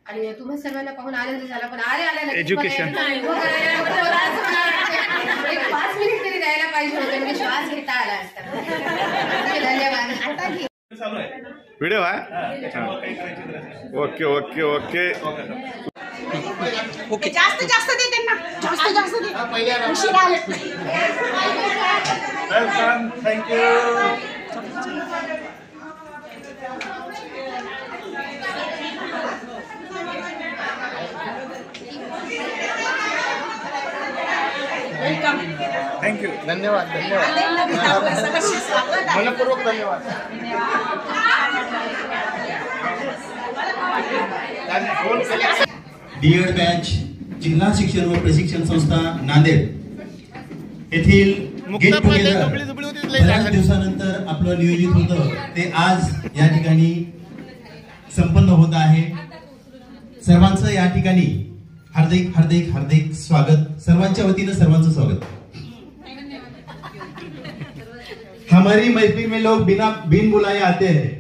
आणि तुम्हा सर्वांना पाहून आनंद झाला. पण आल्या एज्युकेशन 5 मिनिट तरी द्यायला पाहिजे होते, म्हणजे श्वास घेता आला असता. धन्यवाद. व्हिडिओ आहे. Okay okay okay okay. जास्त जास्त दे त्यांना, जास्त जास्त दे. उशीर आले. वेलकम. थँक्यू. वेलकम. थँक्यू. धन्यवाद. मनपूर्वक धन्यवाद. DED बॅच जिल्हा शिक्षण व प्रशिक्षण संस्था नांदेड येथील गेट टुगेदर बऱ्याच दिवसानंतर आपलं नियोजित होतं ते आज या ठिकाणी संपन्न होत आहे. सर्वांचं या ठिकाणी हार्दिक हार्दिक हार्दिक स्वागत. सर्वांच्या वतीनं सर्वांचं स्वागत. हमारी महफिल में लोग बिन बुलाए आते हैं.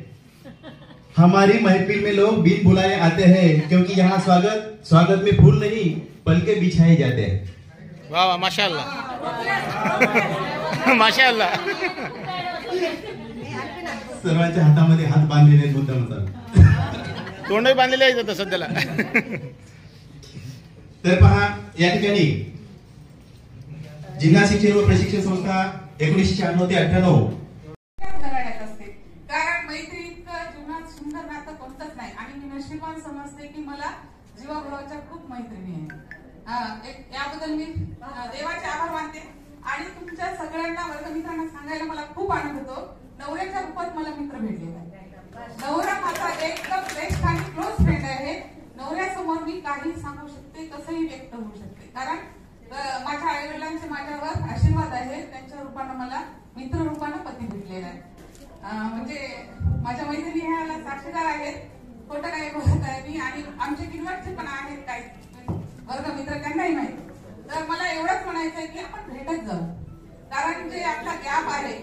हमारी महफिल में लोग बिन बुलाए आते हैं क्योंकि यहाँ स्वागत में फूल नहीं पलके बिछाए जाते हैं. वाह वाह माशाअल्लाह माशाअल्लाह. सर्वांच्या हातामध्ये हात बांधलेले आहेत मुद्दाम. तोंडही बांधलेले आहेत आता सध्याला. तर पहा या ठिकाणी जिल्हा शिक्षण व प्रशिक्षण संस्था 1996 ते 98. कारण मैत्री इतकं जीवनात सुंदर नातं कोणतंच नाही आणि मी नशिबान समजते की मला जीवाभावाच्या खूप मैत्रिणी आहे. याबद्दल मी देवाचे आभार मानते. आणि तुमच्या सगळ्यांना वर्गमित्रांना सांगायला मला खूप आनंद होतो. नवऱ्याच्या रूपात मला मित्र भेटलेला आहे. नवरा माझा एकदम बेस्ट आणि क्लोज फ्रेंड आहे. नवऱ्यासमोर मी काही सांगू शकते, कसंही व्यक्त होऊ शकते. कारण माझ्या आई वडिलांचे माझ्यावर आशीर्वाद आहेत. त्यांच्या रूपानं मला मित्र रूपानं पती भेटलेला आहे. म्हणजे माझ्या मैत्रिणी ह्याला साक्षीदार आहेत. खोटं काही बोलत आहे मी. आणि आमचे किनवटचे पण आहेत काही वर्गमित्र, त्यांनाही माहिती. तर मला एवढंच म्हणायचं आहे की आपण भेटत जाऊ. कारण जे आपला गॅप आहे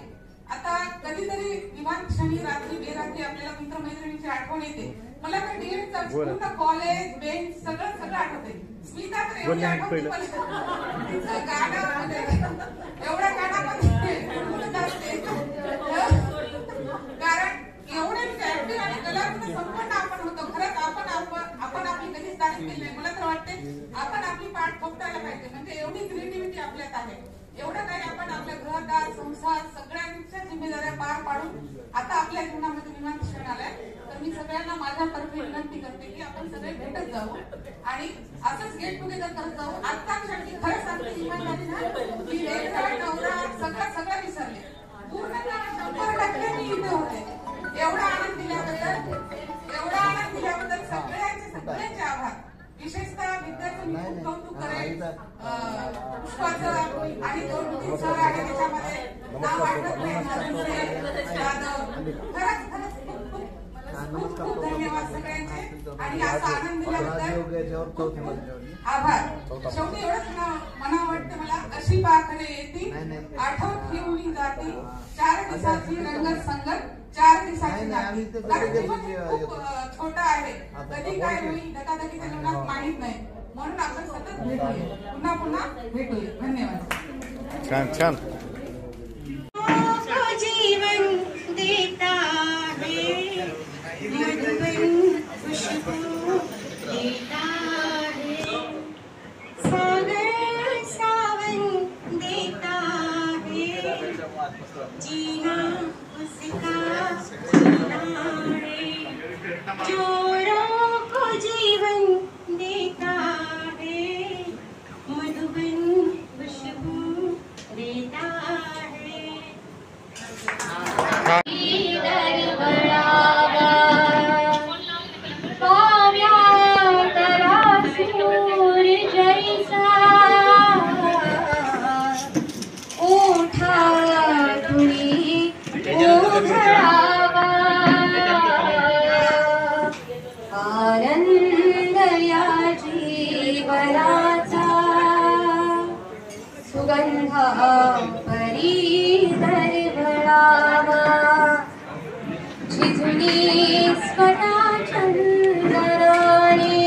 आता कधीतरी निवांत क्षणी रात्री बेरात्री आपल्याला मित्रमैत्रिणीची आठवण येते. मला तर DEDचं पूर्ण कॉलेज बेंच सगळं आठवते. स्मिता तर एवढी आठवते तिचं गाणं म्हणजे एवढ्या गाण्यामध्ये कारण एवढे ऍक्टिव्ह आणि कलात्मक संपन्न आपण होतो. खरंच आपण आपली कधीच तारीफ केली नाही. मला तर वाटते आपण आपली पाठ ठोकतायला पाहिजे. म्हणजे एवढी क्रिएटिव्हिटी आपल्यात आहे. एवढं काही आपण आपल्या घरदार संसार सगळ्यांच्या जिम्मेदाऱ्या पार पाडून आता आपल्या जीवनामध्ये निवांत क्षण आलाय. तर मी सगळ्यांना माझ्यातर्फे विनंती करते की आपण सगळे भेटत जाऊ आणि असंच गेट टुगेदर करत जाऊ. आता क्षणी खरंच सांगते इमानदारी ना की नवरा सगळं विसरले. पूर्ण 100% मी इथे होते. एवढा आनंद दिल्याबद्दल सगळ्यांचे आभार. विशेषतः विद्यार्थ्यांनी खूप कौतुक करेल. पुष्पाचं आणि 2-3 सर आहे त्याच्यामध्ये नाव आठवत नाही. खरंच खूप धन्यवाद सगळ्यांचे. आणि असा आनंद दिल्याबद्दल आभार. शेवटी एवढंच मना वाटतं मला. अशी पाखरे येती आठवत घेऊन जाती 4 दिवसाची रंगत संगत 4 दिवसाची जाती. कारण जीवन खूप छोटं आहे. कधी काय होईल धकाधकीच्या जीवनात माहीत नाही. म्हणून आपण सतत भेटूया, पुन्हा भेटूया. धन्यवाद. छान छान. जीवन देता है मधुबन खुशबू देता है. सागर सावन देता है जीना उसका जीना है. जोड़ों को जीवन देता है मधुबन खुशबू देता जीवनाचा सुगंध परी दरवळावा झिजली स्फटा चंदनाने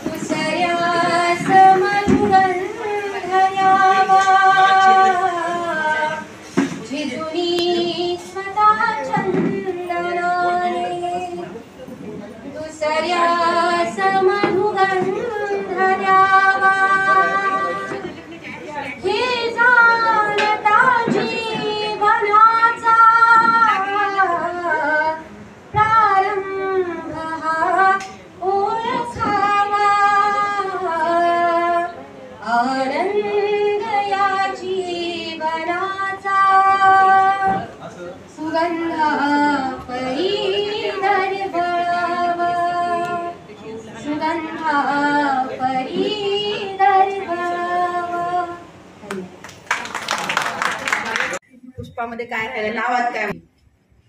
दुसऱ्यास मधुगंध यावा झिजली स्फटा चंदनाने दुसऱ्यास मधुगंध यावा हे जाणता जीवनाचा प्रारंभ हा ओळखावा आनंद या जीवनाचा सुगंध परी दरवळावा सुगंध परी दरवळावा. पुष्पामध्ये काय राहिलं, नावात काय,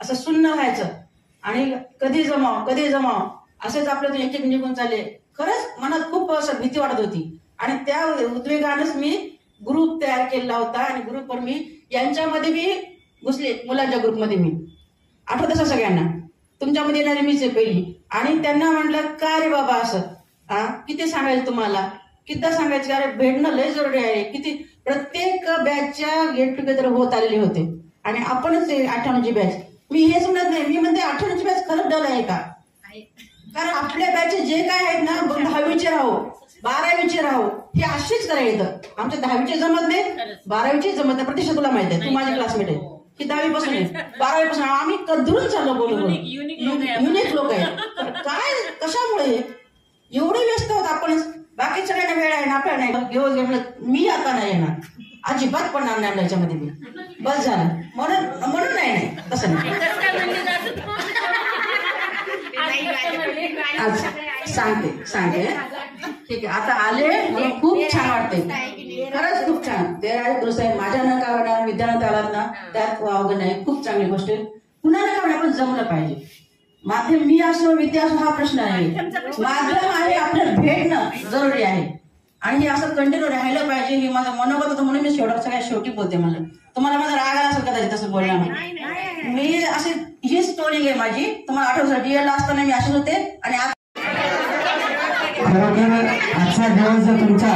असं सुन्न व्हायचं आणि कधी जमाव असेच आपल्यातून एक एक निघून चालले. खरंच मनात खूप असं भीती वाटत होती आणि त्या उद्वेगानेच मी ग्रुप तयार केला होता आणि ग्रुपवर मी यांच्यामध्ये मी घुसले, मुलांच्या ग्रुपमध्ये मी. आठवत असं सगळ्यांना, तुमच्यामध्ये येणारी मीच आहे पहिली. आणि त्यांना म्हटलं का रे बाबा असं किती सांगायचं तुम्हाला, किती सांगायचं, अरे भेटणं लय जरुरी आहे. किती प्रत्येक बॅचच्या गेट टुगेदर होत आलेले होते आणि आपणच 98ची बॅच. मी हेच म्हणत नाही, मी म्हणते 98ची बॅच खरंच डल आहे का, कारण आपल्या बॅचचे जे काय आहेत ना, 10वीचे राहो 12वीचे राहो हे अशीच करायचं. आमच्या 10वीचे जमत नाही, 12वीचे जमत नाही. प्रत्यक्ष तुला माहिती आहे, तू माझी क्लासमेट आहे की 10वी पासून आहे, 12वी पासून आम्ही कधरून चाललो बोलू युनिक लोक आहेत. काय कशामुळे एवढे व्यस्त होत आपण, बाकी सगळ्यांना वेळ आहे ना आपल्याला नाही. घेऊन मी आता नाही येणार, अजिबात पडणार नाही याच्यामध्ये मी, बस झालं. म्हणून नाही तसं नाही. सांगते ठीक आहे. आता आले मला खूप छान वाटते, खरंच खूप छान. ते आहे दुसरं आहे, माझ्या न का होणार विद्यार्थी आलात ना त्यात वावगं नाही, खूप चांगली गोष्ट आहे. कुणाला का आपण जमलं पाहिजे. माध्यम मी असो विद्या असो हा प्रश्न आहे, माध्यम आहे आपल्याला भेटणं जरुरी आहे आणि हे असं कंटिन्यू राहिलं पाहिजे. हे माझं मनोगत होतं म्हणून मी सगळ्यात शेवटी बोलते. मला तुम्हाला माझा राग आला असेल कदाचित तसं बोलण्यामध्ये. मी असे ही स्टोरी आहे माझी. तुम्हाला आठवतं डीएल ला असताना मी असेच होते आणि खरोखर आजचा दिवस जर तुमचा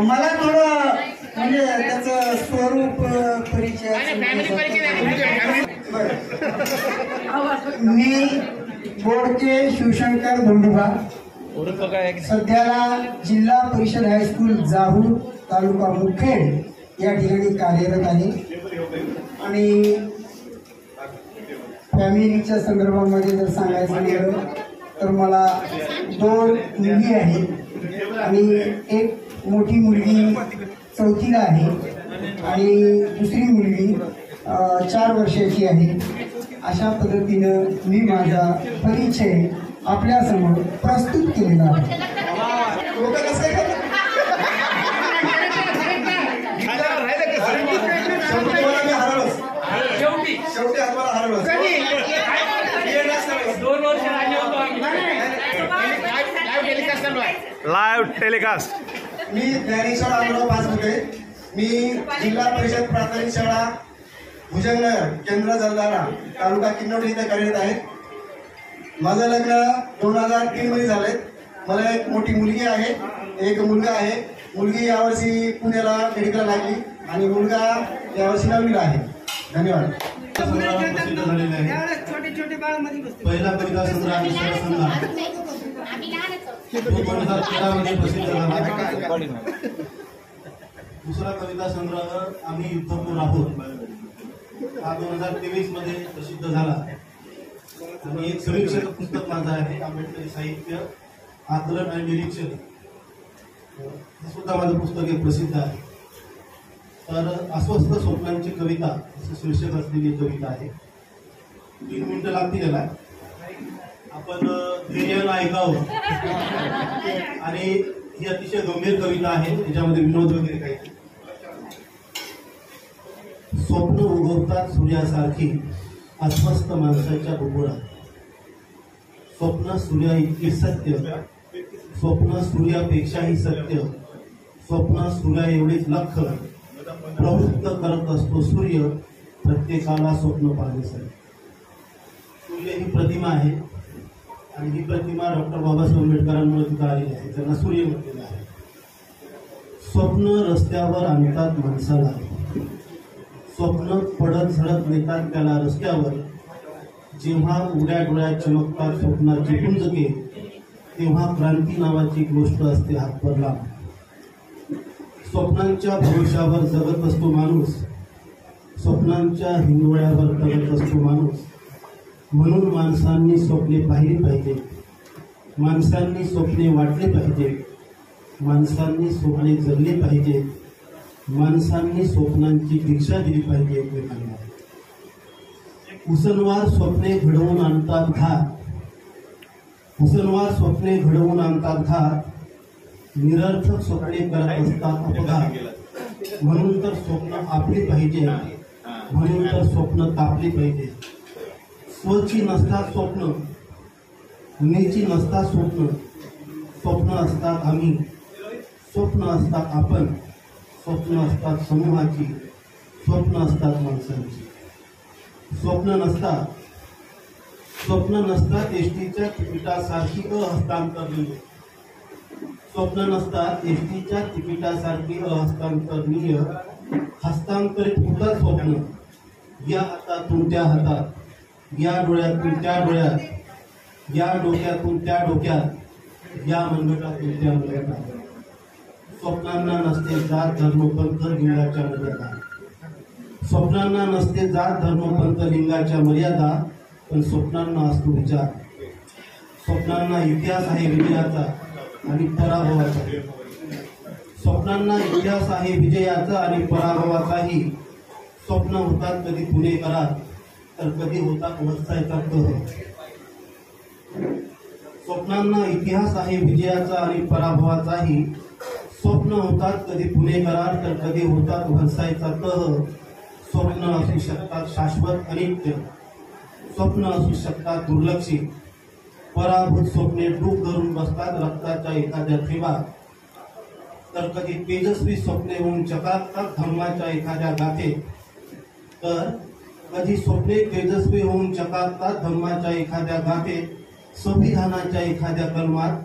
मला थोडं म्हणजे त्याचं स्वरूप परिचय. मी बोर्डचे शिवशंकर धोंडुबा, सध्याला जिल्हा परिषद हायस्कूल जाहूर तालुका मुखेड या ठिकाणी कार्यरत आहे. आणि फॅमिलीच्या संदर्भामध्ये जर सांगायचं गेलं तर मला 2 मुली आहेत आणि एक मोठी मुलगी 4थीला आहे आणि दुसरी मुलगी 4 वर्षाची आहे. अशा पद्धतीनं मी माझा परिचय आपल्यासमोर प्रस्तुत केलेला आहे. Live telecast. मी ज्ञानेश्वर आंबराव पाचपुते. मी जिल्हा परिषद प्राथमिक शाळा भुजंगनगर केंद्र जलदारा तालुका किन्नौर इथे कार्यरत आहे. माझं लग्न 2003 मध्ये झालंय. मला एक मोठी मुलगी आहे, एक मुलगा आहे. मुलगी यावर्षी पुण्याला मेडिकल लागली आणि मुलगा यावर्षी 9वीला आहे. धन्यवाद. पहिला कविता संग्रह आम्ही सरसंघ 2013 मध्ये प्रसिद्ध झाला. दुसरा कविता संग्रह आम्ही युद्धपूर आहोत हा 2023 मध्ये प्रसिद्ध झाला. आणि एक समीक्षक पुस्तक माझं आहे आंबेडकरी साहित्य आकलन आणि निरीक्षण, हे सुद्धा माझं पुस्तक एक प्रसिद्ध आहे. तर अस्वस्थ स्वप्नांची कविता असं शीर्षक असलेली कविता आहे. 3 मिनिटं लागतील याला. आपण धैर्यानं ऐकावं. आणि ही अतिशय गंभीर कविता आहे, त्याच्यामध्ये विनोद वगैरे काही. स्वप्न उगवतात सूर्यासारखी अस्वस्थ माणसाच्या बुबुळात. स्वप्न सूर्या इतके सत्य, स्वप्न सूर्यापेक्षाही सत्य, स्वप्न सूर्या एवढीच लख प्रवृत्त करत असतो सूर्य प्रत्येकाला स्वप्न पाहण्यासाठी. सूर्य ही प्रतिमा आहे आणि ही प्रतिमा डॉक्टर बाबासाहेब आंबेडकरांमुळे तिथं आलेली आहे, त्यांना सूर्य म्हटलेलं आहे. स्वप्न रस्त्यावर आणतात माणसाला, स्वप्न पडत झडत नेतात त्याला रस्त्यावर. जेव्हा उघड्या डोळ्यात चमकतात स्वप्नाची पुंजके, तेव्हा क्रांती नावाची गोष्ट असते हातभर लांब. स्वप्नांच्या भरोशावर जगत असतो माणूस, स्वप्नांच्या हिंगोळ्यावर जगत असतो माणूस. म्हणून माणसांनी स्वप्ने पाहिली पाहिजे, माणसांनी स्वप्ने वाटले पाहिजे, माणसांनी स्वप्ने जगली पाहिजे, माणसांनी स्वप्नांची दीक्षा दिली पाहिजे एकमेकांना. उसनवार स्वप्ने घडवून आणतात घात, उसनवार स्वप्ने घडवून आणतात घात, निरर्थक स्वप्ने करत असतात अपघात. म्हणून तर स्वप्न आपली पाहिजे, म्हणून तर स्वप्न तापली पाहिजे. स्वची नसतात स्वप्न, मीची नसतात स्वप्न, स्वप्न असतात आम्ही, स्वप्न असतात आपण, स्वप्न असतात समूहाची, स्वप्न असतात माणसांची. स्वप्न नसतात, स्वप्न नसतात एसटीच्या तिकिटासारखी अहस्तांतरणीय, स्वप्न नसतात एसटीच्या तिकिटासारखी अहस्तांतरणीय. हस्तांतरित होतात स्वप्न या हातातून त्या हातात, या डोळ्यातून त्या डोळ्यात, या डोक्यातून त्या डोक्यात, या मनगटातून त्या मनगटात. स्वप्नांना नसते जात धर्म पंथ लिंगाच्या मर्यादा, स्वप्नांना नसते जात धर्म पंथ लिंगाच्या मर्यादा, पण स्वप्नांना असतो विचार. स्वप्नांना इतिहास आहे विजयाचा आणि पराभवाचा, स्वप्नांना इतिहास आहे विजयाचा आणि पराभवाचाही. स्वप्न होतात कधी पुणेकरात तर कधी होतात वत्सायचा कह. स्वप्नांना इतिहास आहे विजयाचा आणि पराभवाचाही. स्वप्न होतात कधी पुणेकरात तर कधी होतात वत्सायचा कह. स्वप्न असू शकतात शाश्वत अनित्य, स्वप्न असू शकतात दुर्लक्षित. पराभूत स्वप्ने डूब धरून बसतात रक्ताच्या एखाद्या थेंबात, तर कधी तेजस्वी स्वप्ने होऊन चकाकतात धर्माच्या एखाद्या गाथेत. तर कधी स्वप्ने तेजस्वी होऊन चकाकतात धर्माच्या एखाद्या गाथेत. संविधानाच्या एखाद्या कलमात,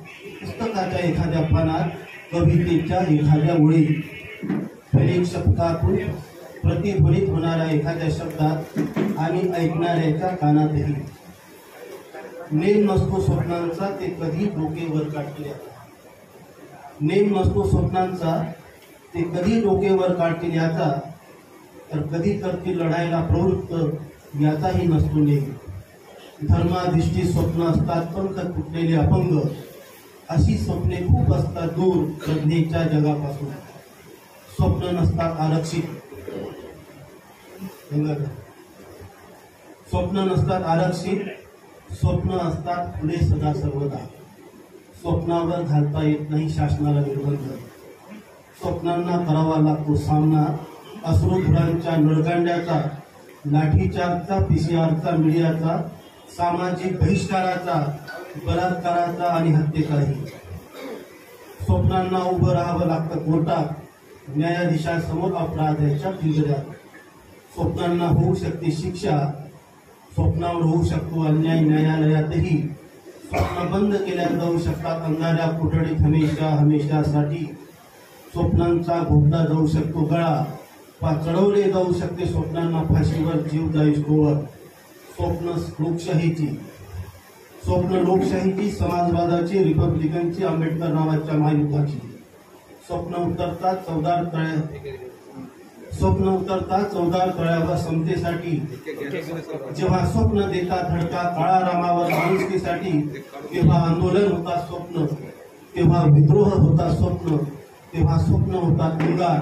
पुस्तकाच्या एखाद्या पानात, कवितेच्या एखाद्या ओळीत, अनेक शब्दातून प्रतिध्वनित होणाऱ्या एखाद्या शब्दात आणि ऐकणाऱ्याच्या कानातही. नेम नसतो स्वप्नांचा ते कधी डोकेवर काढतील, नेम नसतो स्वप्नांचा ते कधी डोकेवर काढतील याचा, तर कधी करतील लढायला प्रवृत्त याचाही नसतो नेम. धर्माधिष्ठी स्वप्न असतात पंख तुटलेले अपंग, अशी स्वप्ने खूप असतात दूर प्रज्ञेच्या जगापासून. स्वप्न नसतात आरक्षित, स्वप्न नसतात आरक्षित, स्वप्न असतात पुढे सदा सर्वदा. स्वप्नावर घालता येत नाही शासनाला निर्बंध, स्वप्नांना करावा लागतो सामना. अश्रुधुरांच्या नळकांड्याचा, लाठीचार्जचा, पीसीआरचा, मीडियाचा, सामाजिक बहिष्काराचा, बलात्काराचा आणि हत्येचाही. स्वप्नांना उभं राहावं लागतं कोर्टात, न्यायाधीशासमोर अपराधाच्या पिंजऱ्यात. स्वप्नांना होऊ शकते शिक्षा, स्वप्नावर होऊ शकतो अन्याय न्यायालयातही. स्वप्न बंद केल्या जाऊ शकतात अंधाऱ्या कोठडीत हमेशा हमेशासाठी. स्वप्नांचा घोटला जाऊ शकतो गळा, चढवले जाऊ शकते स्वप्नांना फाशीवर जीव जाईस तोवर. स्वप्न लोकशाहीची, स्वप्न लोकशाहीची, समाजवादाची, रिपब्लिकनची, आंबेडकर नावाच्या महायुद्धाची. स्वप्न उतरता चौदार तळ्यावर समतेसाठी. जेव्हा स्वप्न देता धडका काळा रामावर माणुसकीसाठी, तेव्हा आंदोलन होता स्वप्न, तेव्हा विद्रोह होता स्वप्न, तेव्हा स्वप्न होता निगार,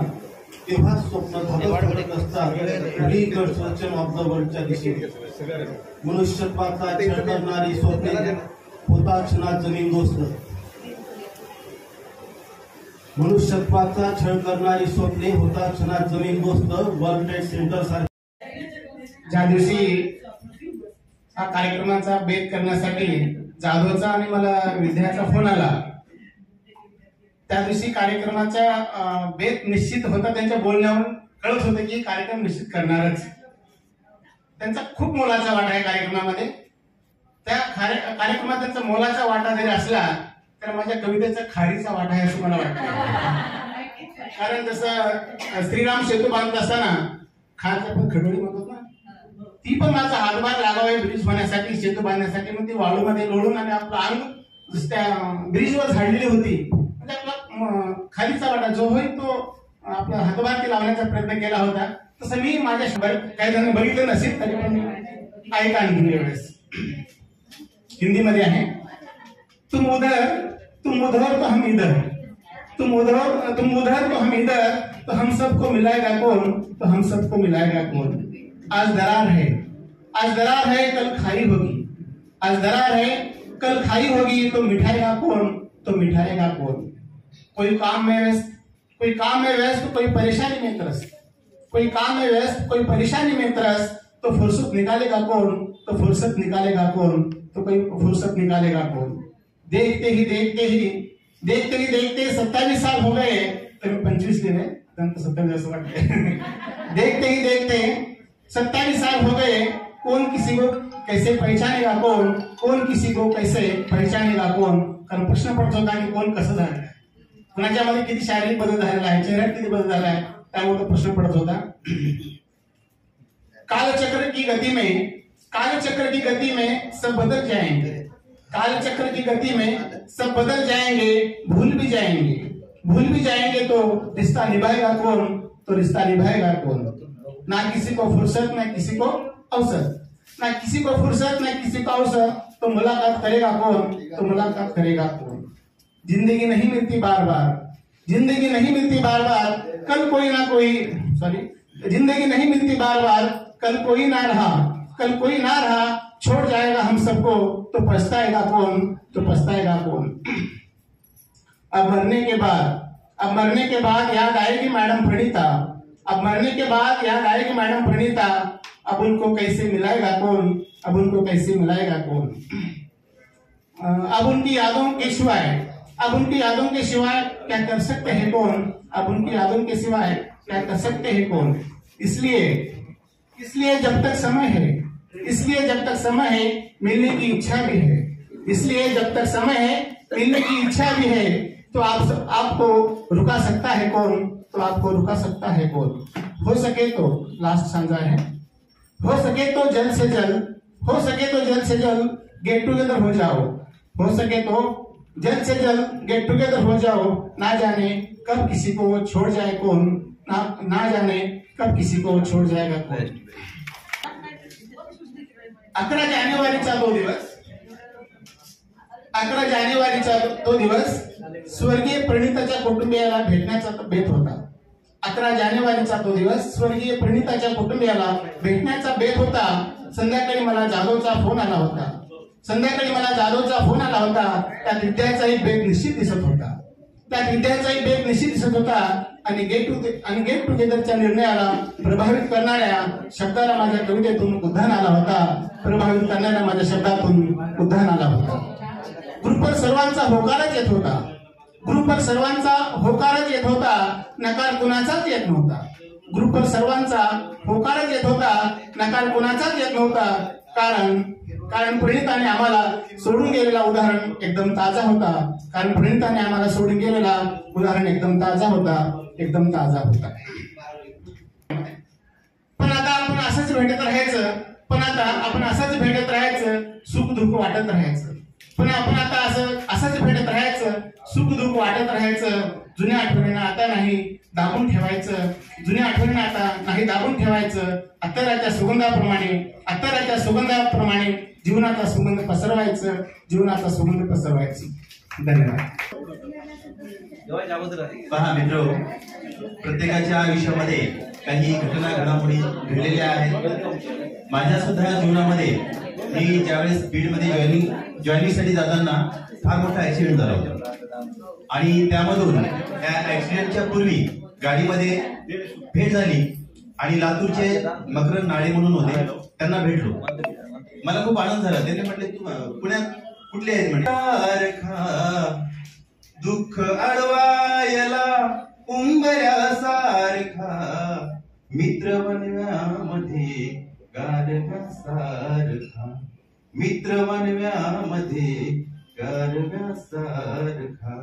तेव्हा स्वप्न धडक असतात रिकन्स्ट्रक्शन ऑफ द वर्ल्डच्या दिशेने. मनुष्यत्वाचा छळ करणारी स्वप्ने होता क्षणात जमीनदोस्त. मनुष्यत्वाचा छळ करणारी स्वप्ने होता क्षणात जमीनदोस्त. वर्ल्ड ट्रेड सेंटर सारखे ज्या दिवशी हा कार्यक्रमाचा बेत करण्यासाठी जाधवचा आणि मला विद्याचा फोन आला, त्या दिवशी कार्यक्रमाचा बेत निश्चित होता. त्यांच्या बोलण्यावरून कळत होतं की कार्यक्रम निश्चित करणारच. त्यांचा खूप मोलाचा वाटा आहे कार्यक्रमामध्ये. त्या कार्यक्रमात त्यांचा मोलाचा वाटा जरी असला तर माझ्या कवितेचा खारीचा वाटा आहे असं मला वाटतं. कारण जसं श्रीराम सेतू बांधत असताना खारचा पण खडोळी म्हणतात ना, ती पण माझा हातभार लागावा ब्रिज होण्यासाठी, सेतू बांधण्यासाठी. मग ती वाळूमध्ये लोळून आणि आपलं अंग त्या ब्रिजवर झाडलेली होती. म्हणजे आपला खालीचा वाटा जो होईल तो आपला हातभार ती लावण्याचा प्रयत्न केला होता. तसं मी माझ्या काही जण बघितलं नसेल तरी पण ऐका आणखी वेळेस हिंदीमध्ये आहे. तुम उधर तो हम इधर, तुम उधर तो हम इधर, तो हम सबको मिलाएगा कौन, तो हम सबको मिलाएगा कौन. आज दरार है कल खाई होगी, आज दरार है कल खाई होगी, तो मिठाएगा कौन, तो मिठाएगा कौन. कोई काम में व्यस्त कोई परेशानी में त्रस्त, कोई काम में व्यस्त कोई परेशानी में त्रस्त, तो फुर्सत निकालेगा कौन, तो फुर्सत निकालेगा कौन, तो कोई फुर्सत निकालेगा कौन. देखते ही 27 साल हो गए, तर 25 लिहिले, नंतर 27 असं वाटतंय. देखते ही 27 साल हो गए, कौन किसी को कैसे पहचानेगा कौन, कौन किसी को कैसे पहचानेगा कौन. कारण प्रश्न पडत होता की कोण कसं झालं, कुणाच्यामध्ये किती शारीरिक बदल झालेला आहे, चेहऱ्यात किती बदल झाला आहे, त्यामुळे तो प्रश्न पडत होता. कालचक्र की गति में सब बदल जाएंगे, कालचक्र की गति में सब बदल जाएंगे, भूल भी जाएंगे तो रिश्ता निभाएगा कौन, तो रिश्ता निभाएगा कौन. ना किसी को फुर्सत ना किसी को अवसर, ना किसी को फुर्सत ना किसी को अवसर, तो मुलाकात करेगा कौन, तो मुलाकात करेगा कौन. जिंदगी नहीं मिलती बार बार, जिंदगी नहीं मिलती बार बार, कल कोई ना कोई, जिंदगी नहीं मिलती बार बार, कल कोई ना रहा, छोड़ जाएगा हम सबको, तो पछताएगा कौन, तो पछताएगा कौन. अब मरने के बाद याद आएगी मैडम प्रणीता, अब मरने के बाद याद आएगी मैडम प्रणीता, अब उनको कैसे मिलाएगा कौन, अब उनको कैसे मिलाएगा कौन. अब उनकी यादों के सिवाय क्या कर सकते हैं कौन, अब उनकी यादों के सिवाय क्या कर सकते हैं कौन. इसलिए जब तक समय है मिलने की इच्छा भी है, इसलिए जब तक समय है मिलने की इच्छा भी है, तो आपको रुका सकता है कौन, तो आपको रुका सकता है कौन. हो सके तो लास्ट सांजा है, हो सके तो जल्द से जल्द गेट टुगेदर हो जाओ, हो सके तो जल्द से जल्द गेट टुगेदर हो जाओ. ना जाने कब किसी को छोड़ जाए कौन, ना जाने कब किसी को छोड़ जाएगा कौन. 11 जानेवारीचा तो दिवस स्वर्गीय प्रणिताच्या कुटुंबियाला भेटण्याचा बेत होता. 11 जानेवारीचा तो दिवस स्वर्गीय प्रणिताच्या कुटुंबियाला भेटण्याचा बेत होता. संध्याकाळी मला जाधवचा फोन आला होता. त्यात विद्याचाही बेत निश्चित दिसत होता. आणि गेट टुगेदरच्या निर्णयाला प्रभावित करणाऱ्या शब्दाला माझ्या कवितेतून उद्धान आला होता. ग्रुपवर सर्वांचा होकारच येत होता. नकार कुणाचाच येत नव्हता. कारण प्रणिताने आम्हाला सोडून गेलेला उदाहरण एकदम ताजा होता. पण आता आपण असंच भेटत राहायचं. पण आता आता आपण असंच भेटत राहायचं, सुख दुःख वाटत राहायचं. पण आपण आता असंच भेटत राहायचं, सुख दुःख वाटत राहायचं. जुन्या आठवणींना आता नाही दाबून ठेवायचं, जुन्या आठवणींना आता नाही दाबून ठेवायचं. अत्तराच्या सुगंधाप्रमाणे जीवनाचा सुगंध पसरवायचं, जीवनाचा सुगंध पसरवायचं. धन्यवाद. पहा मित्र, प्रत्येकाच्या आयुष्यामध्ये काही घटना घडामोडी घडलेल्या आहेत. माझ्या सुद्धा जीवनामध्ये मी ज्यावेळेस बीडमध्ये जॉईनिंगसाठी जाताना फार मोठा ऍक्सिडेंट झाला होता आणि त्यामधून त्या ऍक्सिडेंटच्या पूर्वी गाडीमध्ये भेट झाली आणि लातूरचे मकरंद नाळे म्हणून होते, त्यांना भेटलो. मला खूप आनंद झाला. त्यांनी म्हटले तू पुण्यात कुठले आहेत म्हणे. दुःख अडवायला उंबऱ्यासारखा मित्र वनव्यामध्ये गारव्यासारखा, मित्र वनव्यामध्ये गारव्यासारखा.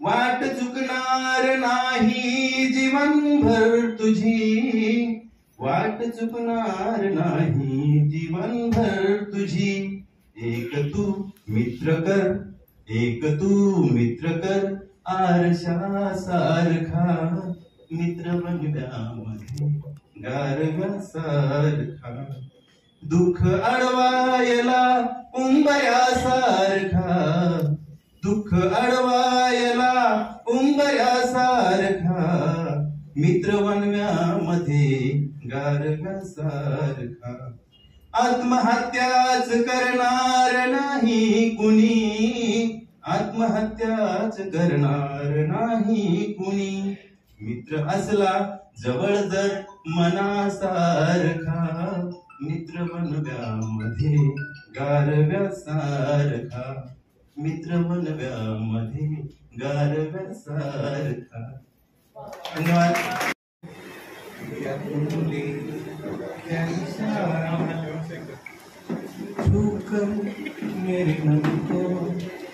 वाट चुकणार नाही जीवनभर तुझी, वाट चुकणार नाही जीवनभर तुझी. एक तू मित्र कर, एक तू मित्र कर आरशासारखा, मित्र वनव्यामध्ये गारव्यासारखा. दुःख अडवायला उंबऱ्यासारखा, दुःख अडवायला उंबऱ्यासारखा, मित्र वनव्यामध्ये गारव्यासारखा. आत्महत्याच करणार नाही कुणी, आत्महत्याच करणार नाही कुणी. मित्र असला जवळ जर मनासारखा, मित्र वनव्यामध्ये गारव्यासारखा, मित्र वनव्यामध्ये गारव्यासारखा. धन्यवाद. मेरे मन को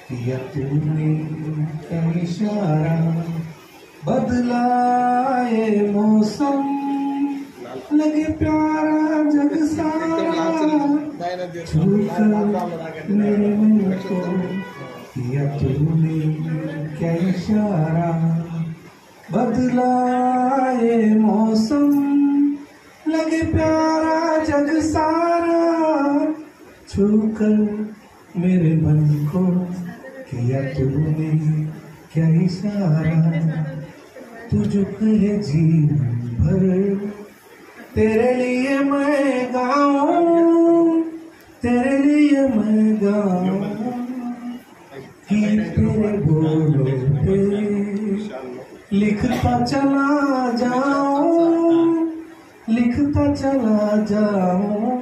किया तूने क्या इशारा, बदला ये मौसम लगे प्यारा जग सारा. छूकर मेरे मन को किया तूने क्या इशारा, बदला ये मौसम लगे प्यारा जग सारा. छूकर मेरे मन को किया तूने क्या इशारा, तुझको है जीवन भर तेरे लिए मैं गाऊं, तेरे लिए मैं गाऊं कि तेरे बोलों पे लिखता चला जाऊं, लिखता चला जाऊं.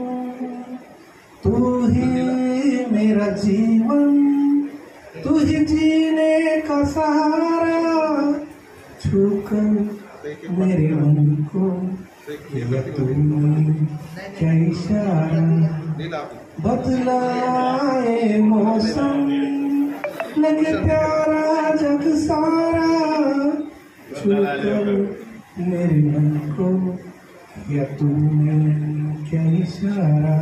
तू ही मेरा जीवन, तू ही जीने का सहारा. छूकर मेरे मन को किया तूने क्या इशारा, बदला ये मौसम लगे प्यारा जग सारा. छूकर मेरे मन को किया तूने क्या इशारा.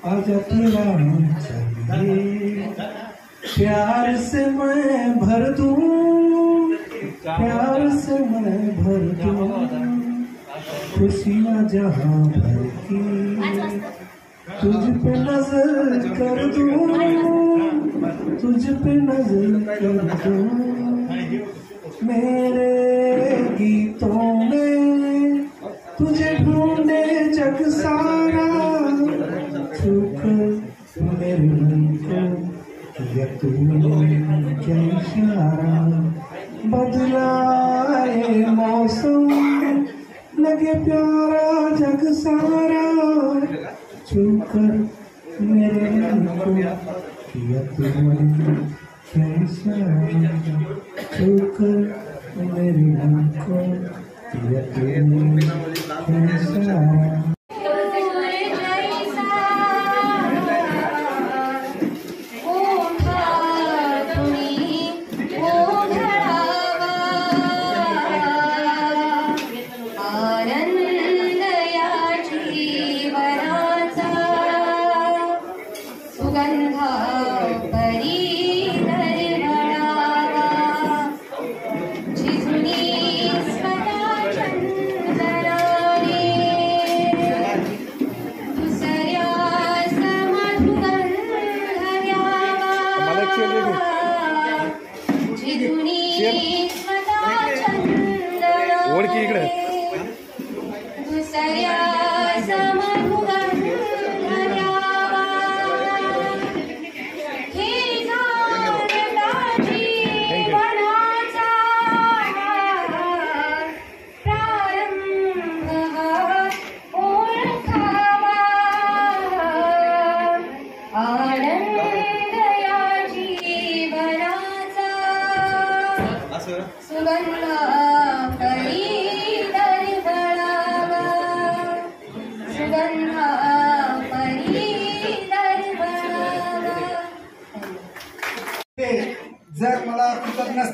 आजा तेरा चाहिए प्यार से मैं भर दूं, प्यार से मैं भर दूं. खुशियाँ जहाँ भर की तुझ पे नजर कर दूं, तुझ पे नजर कर दूं. मेरे गीतों में तुझे ढूंढे जग सारा. छूकर मेरे मन को किया तूने क्या इशारा, बदला ये मौसम लगे प्यारा जग सारा. छूकर मेरे मन को किया तूने क्या इशारा, छूकर मेरे मन को किया तूने क्या इशारा. आनंद या जीवनात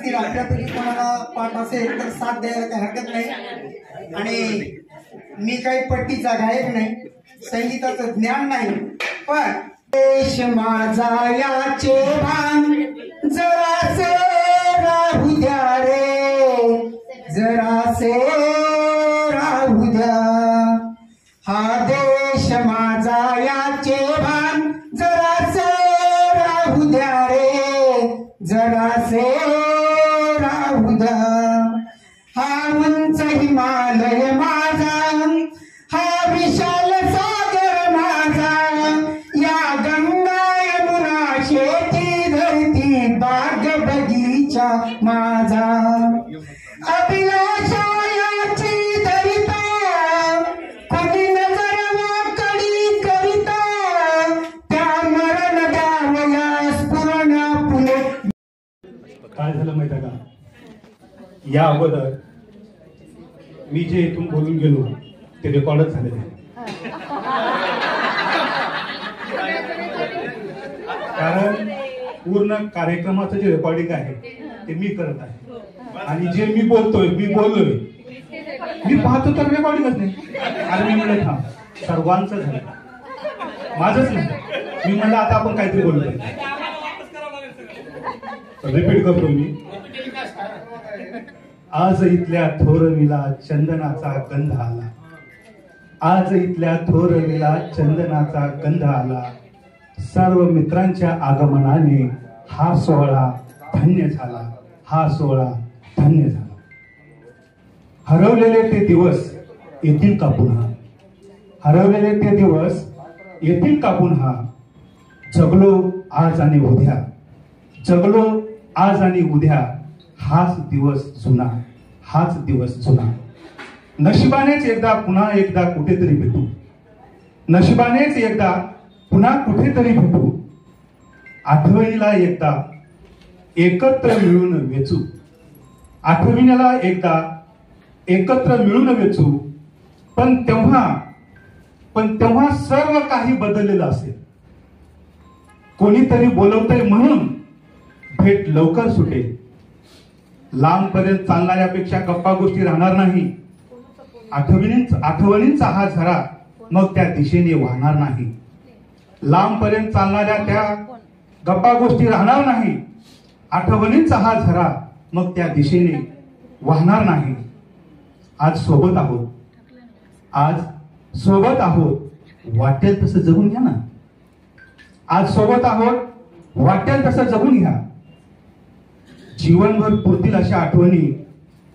असतील, आपल्यापैकी कोणाला पाठ असेल तर साथ द्यायला काही हरकत नाही. आणि मी काही पट्टीचा गायक नाही, संगीताचं ज्ञान नाही, पण देश माझा याचे भान जरासे राहू द्या रे, जरासे राहू द्या. हा देश माझा याचे भान जरासे राहू द्या रे, जरासे राहू द्या. हा उंच हिमालय माझा, हा विशाल सागर माझा, या गंगा यमुना शेती धरती बाग बगीचा माझा. अभिलाषा याची धरिता कोणी नजर वाकडी करिता, त्या मरण द्यावया स्फुरण फुले. काय झालं माहिती का, या अगोदर मी जे इथून बोलून गेलो ते रेकॉर्डच झालेले आहे. कारण पूर्ण कार्यक्रमाचं जे रेकॉर्डिंग आहे ते मी करत आहे, आणि जे मी बोललोय मी पाहतो तर रेकॉर्डिंगच नाही. आणि मी म्हणलं थांब, सर्वांचं झालं, माझंच नाही. मी म्हणलं आता आपण काहीतरी बोलतोय, रिपीट करतो मी. आज इथल्या थोरवीला चंदनाचा गंध आला, आज इथल्या थोरवीला चंदनाचा गंध आला. सर्व मित्रांच्या आगमनाने हा सोहळा धन्य झाला, हा सोहळा धन्य झाला. हरवलेले ते दिवस येतील का पुन्हा, हरवलेले ते दिवस येतील का पुन्हा. जगलो आज आणि उद्या, जगलो आज आणि उद्या, हाच दिवस जुना, हाच दिवस जुना. नशिबानेच एकदा पुन्हा एकदा कुठेतरी भेटू, नशिबानेच एकदा पुन्हा कुठेतरी भेटू. आठवणीला एकदा एकत्र मिळून वेचू, आठवणीला एकदा एकत्र मिळून वेचू. पण तेव्हा सर्व काही बदललेलं असेल. कोणीतरी बोलवतंय म्हणून भेट लवकर सुटेल. लांबपर्यंत चालणाऱ्यापेक्षा गप्पा गोष्टी राहणार नाही. आठवणींचा हा झरा मग त्या दिशेने वाहणार नाही. लांबपर्यंत चालणाऱ्या त्या गप्पा गोष्टी राहणार नाही. आठवणींचा हा झरा मग त्या दिशेने वाहणार नाही. आज सोबत आहोत, आज सोबत आहोत, वाटेल तसं जगून घ्या ना. आज सोबत आहोत, वाटेल तसं जगून घ्या. जीवनभर पुरतील अशा आठवणी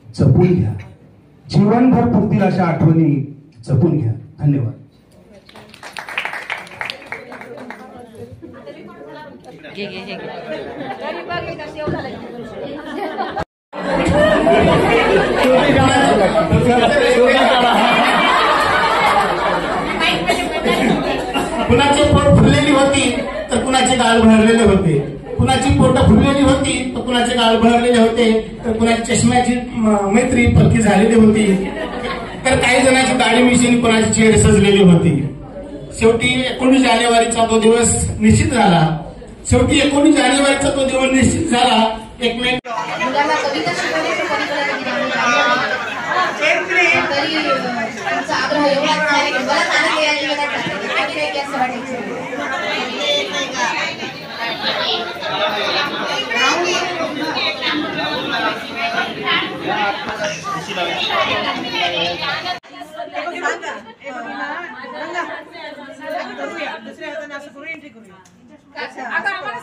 जपून घ्या, जीवनभर पुरतील अशा आठवणी जपून घ्या. धन्यवाद. कुणाची पोट फुललेली होती तर कुणाचे गाल भरलेले होते, कुणाची पोट फुललेली होती तर कुणाचे गाल भरलेले होते, तर कुणाची चष्म्याची मैत्री पक्की झालेली होती, तर काही जणांची दाढी मिशीन, कुणाची चेड सजलेली होती. शेवटी 19 जानेवारीचा तो दिवस निश्चित झाला. शेवटी 19 जानेवारीचा तो दिवस निश्चित झाला. एक मिनिट. मुलांना कविता शिकवण्याची तरी तुमचा आग्रह एवढा आहे की मला आनंद यायला असं वाटायचं. आता आम्हाला